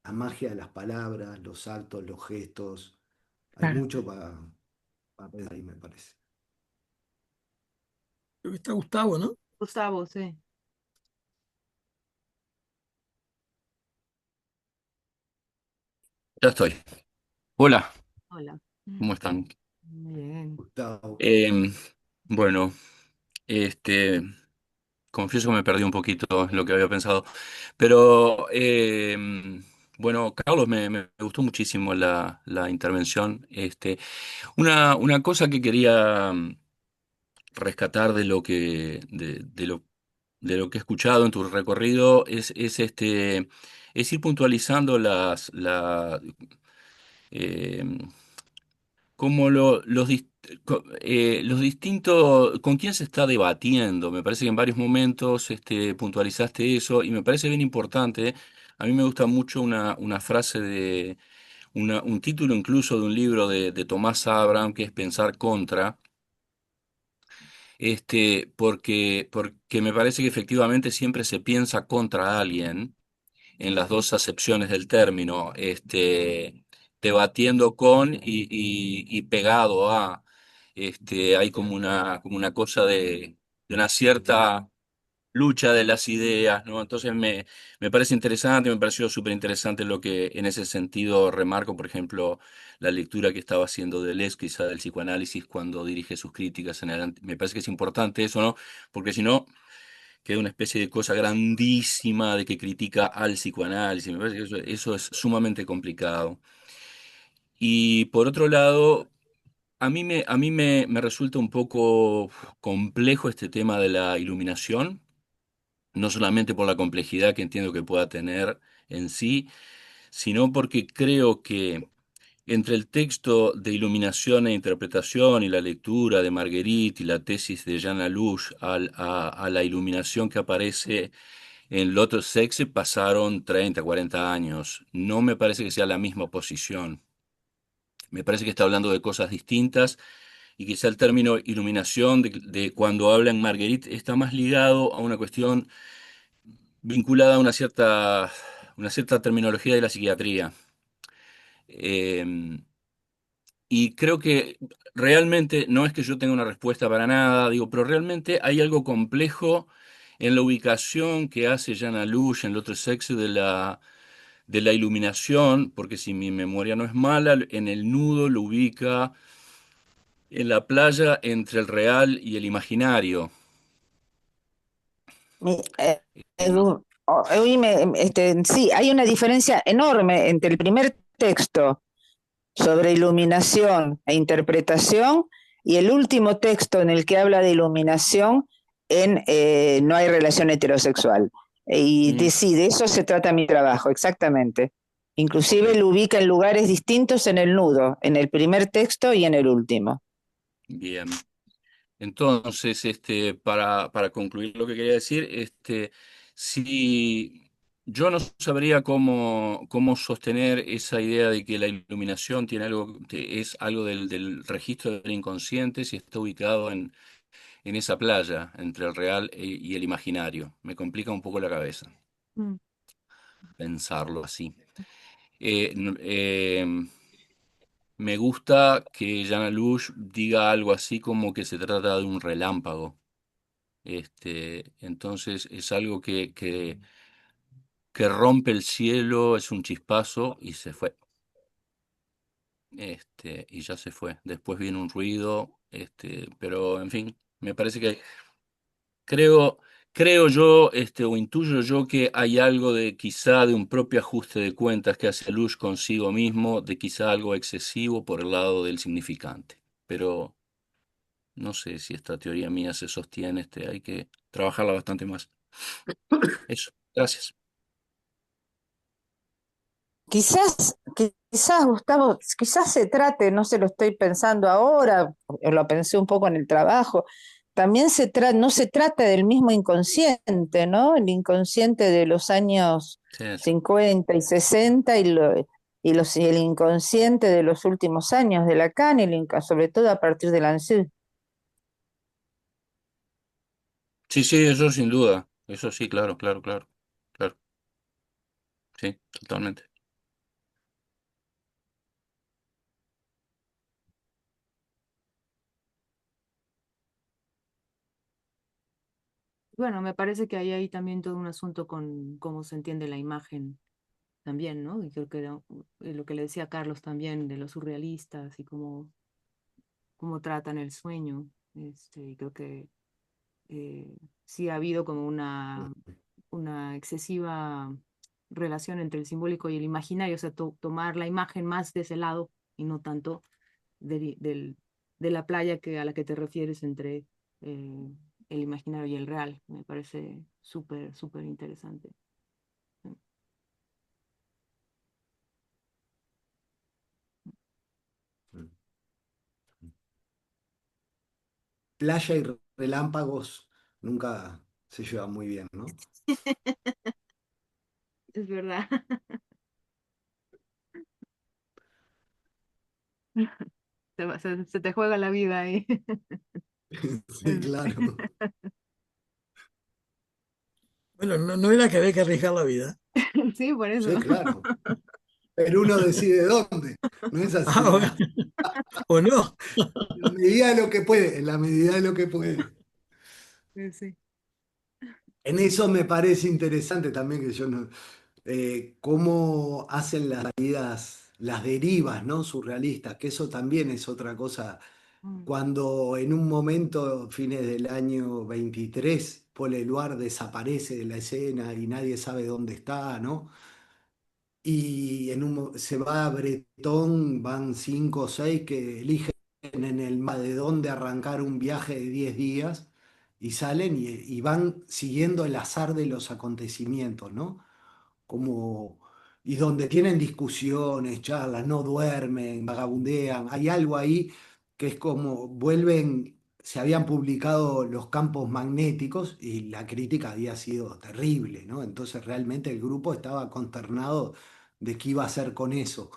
la magia de las palabras, los saltos, los gestos. Hay Claro. mucho para pensar ahí, me parece. Creo que está Gustavo, ¿no? Gustavo, sí. Ya estoy. Hola, Hola. ¿cómo están? Muy bien. Gustavo. Em, bueno, este, confieso que me perdí un poquito en lo que había pensado, pero bueno, Carlos, me gustó muchísimo la intervención. Una cosa que quería rescatar de lo que he escuchado en tu recorrido es ir puntualizando em, como los distintos, con quién se está debatiendo. Me parece que en varios momentos puntualizaste eso y me parece bien importante. A mí me gusta mucho una frase un título incluso de un libro de Tomás Abraham, que es Pensar contra, porque me parece que efectivamente siempre se piensa contra alguien en las dos acepciones del término, debatiendo con y pegado a, hay como una cosa de una cierta lucha de las ideas, ¿no? Entonces me parece interesante, me pareció súper interesante lo que en ese sentido remarco, por ejemplo, la lectura que estaba haciendo de Deleuze, quizá del psicoanálisis, cuando dirige sus críticas me parece que es importante eso, ¿no? Porque si no queda una especie de cosa grandísima de que critica al psicoanálisis. Me parece que eso es sumamente complicado. Y por otro lado, me resulta un poco complejo este tema de la iluminación, no solamente por la complejidad que entiendo que pueda tener en sí, sino porque creo que entre el texto de iluminación e interpretación y la lectura de Marguerite y la tesis de Jean Lalouche a la iluminación que aparece en Lotus Sexe pasaron 30, 40 años. No me parece que sea la misma posición. Me parece que está hablando de cosas distintas y quizá el término iluminación de cuando habla en Marguerite está más ligado a una cuestión vinculada a una cierta terminología de la psiquiatría. Eh, y creo que realmente no es que yo tenga una respuesta para nada, digo, pero realmente hay algo complejo en la ubicación que hace Jean Alouche en L'autre sexe de la iluminación, porque si mi memoria no es mala, en el nudo lo ubica en la playa entre el real y el imaginario. Mi- eh, oíme, sí, hay una diferencia enorme entre el primer texto sobre iluminación e interpretación y el último texto en el que habla de iluminación en No hay relación heterosexual. Mm, Sí, de eso se trata mi trabajo, exactamente. Inclusive ok, lo ubica en lugares distintos en el nudo, en el primer texto y en el último. bien. Entonces, para concluir lo que quería decir, si yo no sabría cómo sostener esa idea de que la iluminación tiene algo, que es algo del registro del inconsciente, si está ubicado en esa playa entre el real y el imaginario. Me complica un poco la cabeza Mm. pensarlo así. Me gusta que Jana Lush diga algo así como que se trata de un relámpago. Entonces es algo que rompe el cielo, es un chispazo y se fue. Y ya se fue. Después viene un ruido, pero en fin, me parece que creo, creo yo, o intuyo yo que hay algo de quizá de un propio ajuste de cuentas que hace Lush consigo mismo, de quizá algo excesivo por el lado del significante. Pero no sé si esta teoría mía se sostiene, hay que trabajarla bastante más. Eso, gracias. quizás, Gustavo, quizás se trate, no se lo estoy pensando ahora, lo pensé un poco en el trabajo, también no se trata del mismo inconsciente, ¿no? El inconsciente de los años Sí, 50 y 60 y el inconsciente de los últimos años de Lacan, sobre todo a partir de Lancet. sí, sí, eso sin duda. Eso sí, claro, claro, claro. Claro, sí, totalmente. Bueno, me parece que ahí hay también todo un asunto con cómo se entiende la imagen también, ¿no? Y creo que era, lo que le decía Carlos también de los surrealistas y cómo tratan el sueño. Y creo que sí ha habido como una excesiva relación entre el simbólico y el imaginario, o sea, tomar la imagen más de ese lado y no tanto de la playa a la que te refieres entre eh, el imaginario y el real. Me parece súper, súper interesante. Playa y relámpagos nunca se llevan muy bien, ¿no? Es verdad. Se te juega la vida ahí. Sí, claro. Bueno, no era que había que arriesgar la vida. Sí, por eso. Sí, claro. Pero uno decide dónde. No es Ah, así. bueno, o no. En la medida de lo que puede, en la medida de lo que puede. Sí, sí. En eso me parece interesante también que yo no, cómo hacen las salidas, las derivas, ¿no? Surrealistas, que eso también es otra cosa. Mm, Cuando en un momento, fines del año 23, Paul Eluard desaparece de la escena y nadie sabe dónde está, ¿no? Y se va a Bretón, van 5 o 6 que eligen en el mar de dónde arrancar un viaje de 10 días y salen y van siguiendo el azar de los acontecimientos, ¿no? Como, y donde tienen discusiones, charlas, no duermen, vagabundean. Hay algo ahí que es como vuelven, se habían publicado los campos magnéticos y la crítica había sido terrible, ¿no? Entonces realmente el grupo estaba consternado de qué iba a hacer con eso.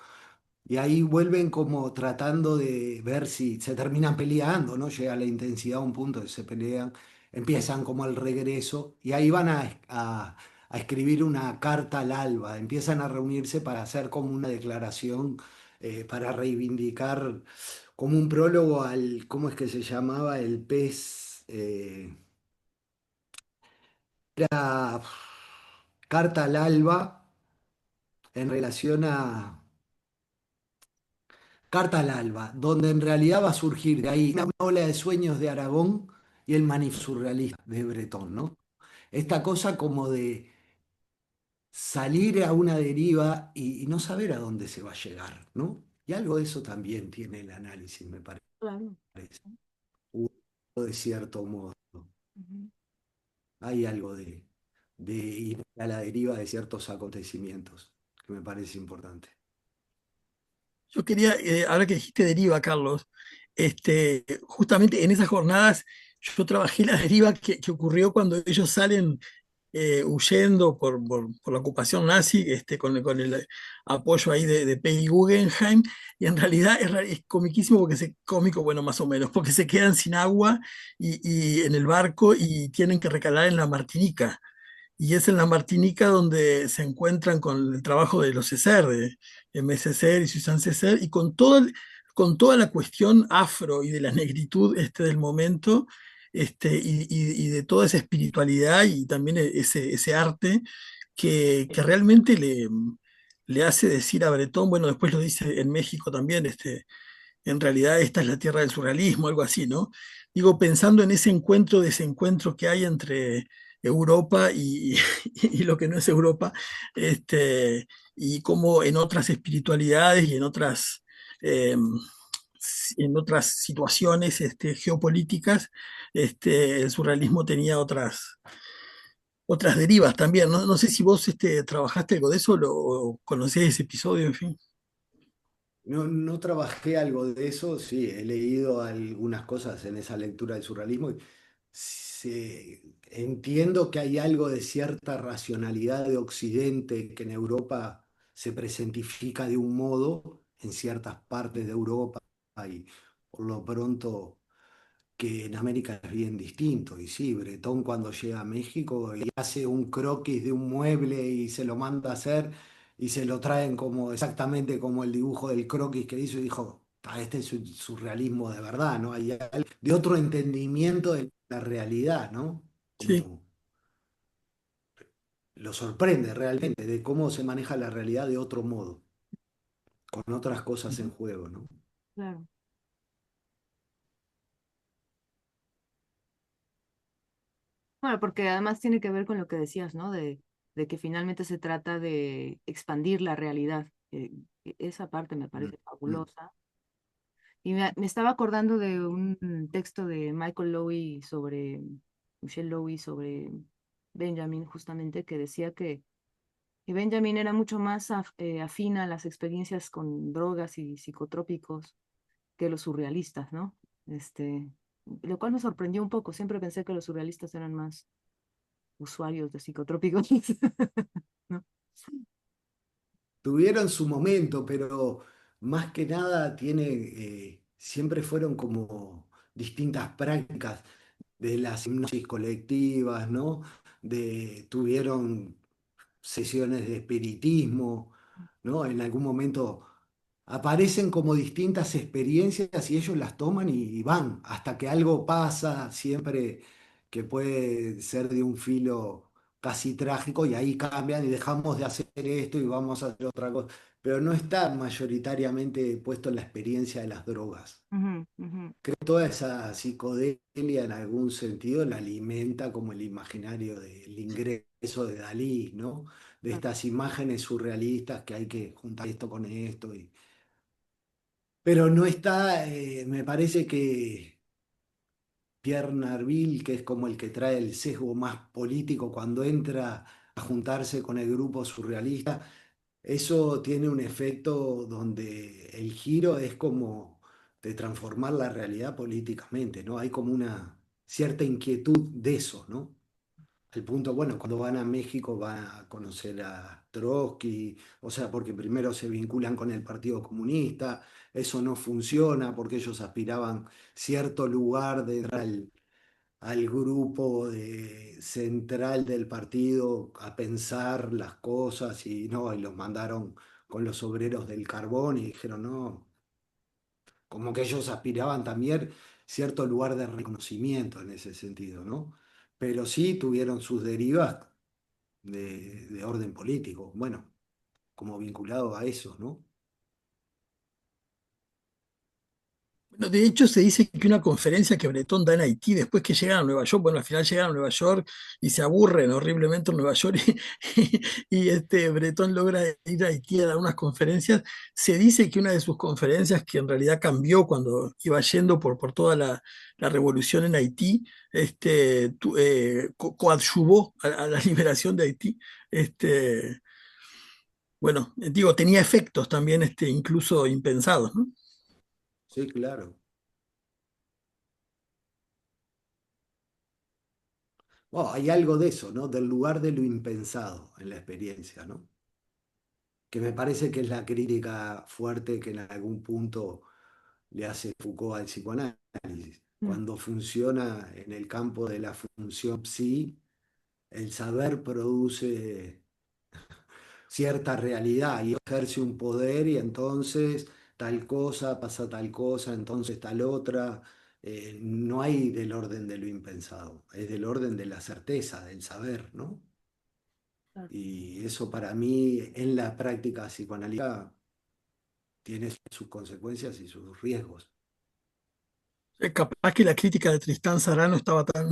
Y ahí vuelven como tratando de ver si se terminan peleando, ¿no? Llega la intensidad a un punto que se pelean, empiezan como al regreso y ahí van a escribir una carta al alba, empiezan a reunirse para hacer como una declaración, para reivindicar como un prólogo al, ¿cómo es que se llamaba? El pez, era carta al alba en relación a Carta al Alba, donde en realidad va a surgir de ahí una ola de sueños de Aragón y el manifiesto surrealista de Bretón, ¿no? Esta cosa como de salir a una deriva y no saber a dónde se va a llegar, ¿no? Y algo de eso también tiene el análisis, me parece, claro. de cierto modo. Ujú. Hay algo de ir a la deriva de ciertos acontecimientos que me parece importante. Yo quería, ahora que dijiste deriva, Carlos, justamente en esas jornadas yo trabajé la deriva que ocurrió cuando ellos salen huyendo por la ocupación nazi, con el apoyo ahí de Peggy Guggenheim, y en realidad es comiquísimo cómico, bueno, más o menos, porque se quedan sin agua y en el barco y tienen que recalar en la Martinica. Y es en la Martinica donde se encuentran con el trabajo de los Césaire, de M. Césaire y Suzanne Césaire, y con toda la cuestión afro y de la negritud del momento, y de toda esa espiritualidad y también ese arte que realmente le hace decir a Bretón, bueno, después lo dice en México también, en realidad esta es la tierra del surrealismo, algo así, ¿no? Digo, pensando en ese desencuentro que hay entre Europa y lo que no es Europa, y cómo en otras espiritualidades y eh, en otras situaciones geopolíticas, el surrealismo tenía otras derivas también. No, no sé si vos trabajaste algo de eso o conocés ese episodio, en fin. No, no trabajé algo de eso, sí, he leído algunas cosas en esa lectura del surrealismo y entiendo que hay algo de cierta racionalidad de Occidente que en Europa se presentifica de un modo en ciertas partes de Europa y por lo pronto que en América es bien distinto. Y sí, Bretón cuando llega a México y hace un croquis de un mueble y se lo manda a hacer y se lo traen como exactamente como el dibujo del croquis que hizo y dijo, "Ah, este es un surrealismo de verdad, ¿no? Hay algo de otro entendimiento de la realidad, ¿no? Sí. Como lo sorprende realmente de cómo se maneja la realidad de otro modo, con otras cosas en juego, ¿no? Claro. Bueno, porque además tiene que ver con lo que decías, ¿no? De que finalmente se trata de expandir la realidad. Esa parte me Mm, parece mm. fabulosa. Y me estaba acordando de un texto de Michael Lowy sobre, Michelle Lowy sobre Benjamin, justamente, que decía que Benjamin era mucho más afín a las experiencias con drogas y psicotrópicos que los surrealistas, ¿no? Este, lo cual me sorprendió un poco. Siempre pensé que los surrealistas eran más usuarios de psicotrópicos, ¿no? Tuvieron su momento, pero más que nada siempre fueron como distintas prácticas de las hipnosis colectivas, ¿no? Tuvieron sesiones de espiritismo, ¿no? En algún momento aparecen como distintas experiencias y ellos las toman y van, hasta que algo pasa, siempre que puede ser de un filo casi trágico y ahí cambian y dejamos de hacer esto y vamos a hacer otra cosa. Pero no está mayoritariamente puesto en la experiencia de las drogas. Ujú, ujú. Creo que toda esa psicodelia en algún sentido la alimenta como el imaginario del ingreso de Dalí, ¿no? De Claro. estas imágenes surrealistas que hay que juntar esto con esto. Pero no está, me parece que Pierre Narville, que es como el que trae el sesgo más político cuando entra a juntarse con el grupo surrealista, eso tiene un efecto donde el giro es como de transformar la realidad políticamente, ¿no? Hay como una cierta inquietud de eso, ¿no? Al punto, bueno, cuando van a México van a conocer a Trotsky, o sea, porque primero se vinculan con el Partido Comunista, eso no funciona porque ellos aspiraban cierto lugar al grupo central del partido a pensar las cosas y no, y los mandaron con los obreros del carbón y dijeron, no, como que ellos aspiraban también cierto lugar de reconocimiento en ese sentido, ¿no? Pero sí tuvieron sus derivas de orden político, bueno, como vinculado a eso, ¿no? Bueno, de hecho, se dice que una conferencia que Bretón da en Haití, después que llegan a Nueva York, bueno, al final llegan a Nueva York y se aburren horriblemente en Nueva York y Bretón logra ir a Haití a dar unas conferencias. Se dice que una de sus conferencias, que en realidad cambió cuando iba yendo por toda la revolución en Haití, coadyuvó a la liberación de Haití. Bueno, digo, tenía efectos también, incluso impensados, ¿no? Sí, claro. Bueno, hay algo de eso, ¿no? Del lugar de lo impensado en la experiencia, ¿no? Que me parece que es la crítica fuerte que en algún punto le hace Foucault al psicoanálisis. Mm, Cuando funciona en el campo de la función psi, el saber produce cierta realidad y ejerce un poder y entonces tal cosa pasa tal cosa, entonces tal otra. No hay del orden de lo impensado, es del orden de la certeza, del saber, ¿no? claro. Y eso para mí en la práctica psicoanalítica tiene sus consecuencias y sus riesgos. Capaz que la crítica de Tristán Sará no estaba tan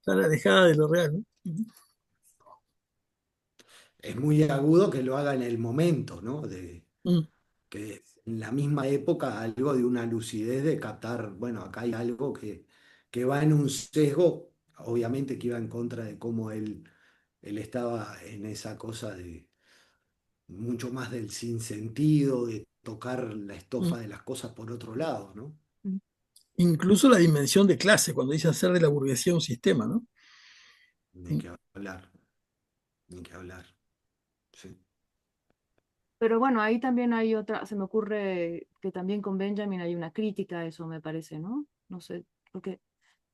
alejada de lo real, ¿no? Es muy agudo que lo haga en el momento, ¿no? Mm. Que en la misma época algo de una lucidez de captar, bueno, acá hay algo que va en un sesgo obviamente que iba en contra de cómo él estaba en esa cosa de mucho más del sinsentido, de tocar la Mm. estofa de las cosas por otro lado, ¿no? Mm. Incluso la dimensión de clase, cuando dice hacer de la burguesía un sistema, ¿no? Ni Mm. que hablar, ni que hablar. Sí. Pero bueno, ahí también hay otra, se me ocurre que también con Benjamin hay una crítica a eso, me parece, ¿no? No sé, porque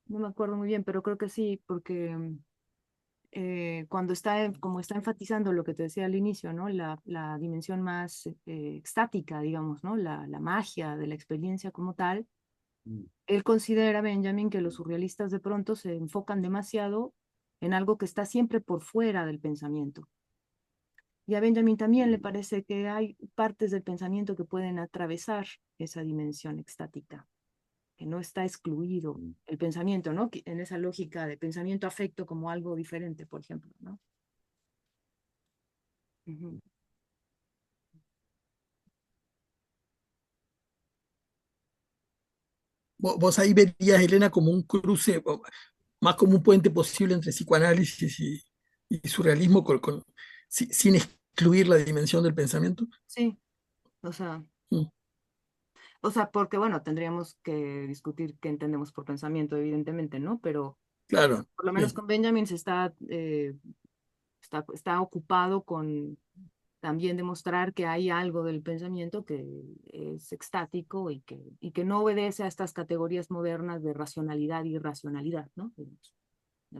no me acuerdo muy bien, pero creo que sí, porque cuando como está enfatizando lo que te decía al inicio, ¿no? La dimensión más extática, digamos, ¿no? La magia de la experiencia como tal, Mm. él considera, Benjamin, que los surrealistas de pronto se enfocan demasiado en algo que está siempre por fuera del pensamiento. Y a Benjamin también le parece que hay partes del pensamiento que pueden atravesar esa dimensión extática, que no está excluido el pensamiento, ¿no? En esa lógica de pensamiento-afecto como algo diferente, por ejemplo, ¿no? Ujú. Vos ahí verías, Elena, como un cruce, más como un puente posible entre psicoanálisis y surrealismo, sin excluir la dimensión del pensamiento. Sí, o sea, Mm. porque bueno, tendríamos que discutir qué entendemos por pensamiento, evidentemente, ¿no? Pero Claro, por lo menos sí. con Benjamin está ocupado con también demostrar que hay algo del pensamiento que es extático y que no obedece a estas categorías modernas de racionalidad y irracionalidad, ¿no?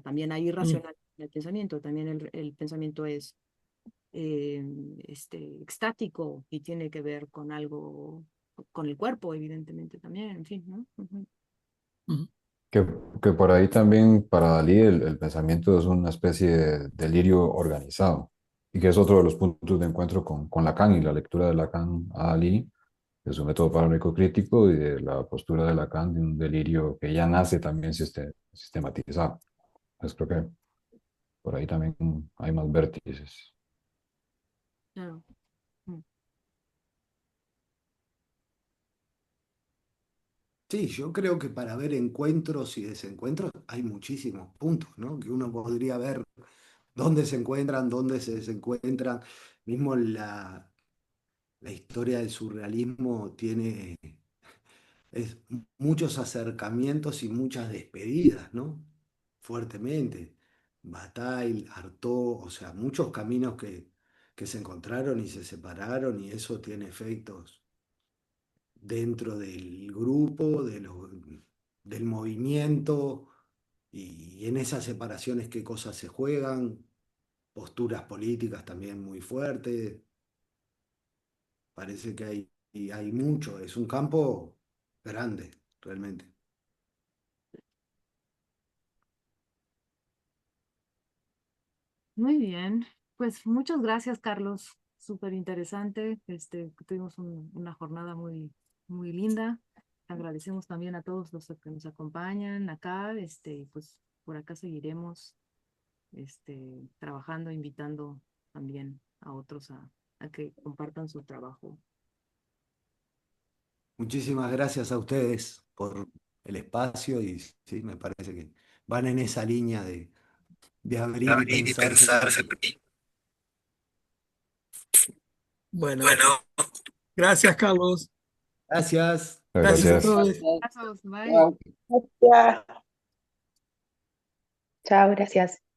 También hay Mm. irracionalidad en el pensamiento, también el pensamiento es eh, extático y tiene que ver con algo, con el cuerpo, evidentemente también, en fin, ¿no? Ujú. Mm. Que, que por ahí también para Dalí el pensamiento es una especie de delirio organizado y que es otro de los puntos de encuentro con Lacan y la lectura de Lacan a Dalí, de su método paranoico crítico y de la postura de Lacan de un delirio que ya nace también sistematizado. Pues creo que por ahí también hay más vértices. Claro. Mm. Sí, yo creo que para ver encuentros y desencuentros hay muchísimos puntos, ¿no? Que uno podría ver dónde se encuentran, dónde se desencuentran. Mismo la historia del surrealismo tiene muchos acercamientos y muchas despedidas, ¿no? Fuertemente. Bataille, Artaud, o sea, muchos caminos que se encontraron y se separaron y eso tiene efectos dentro del grupo, del movimiento y en esas separaciones qué cosas se juegan, posturas políticas también muy fuertes. Parece que hay mucho, es un campo grande, realmente. Muy bien, pues muchas gracias, Carlos. Súper interesante. Tuvimos una jornada muy, muy linda. Agradecemos también a todos los que nos acompañan acá. Pues por acá seguiremos trabajando, invitando también a otros a que compartan su trabajo. Muchísimas gracias a ustedes por el espacio y sí, me parece que van en esa línea de abrir y Abrir y pensarse. pensarse. Bueno, gracias, Carlos. Gracias. Gracias a Gracias. todos. Abrazos, bye. Chao, gracias.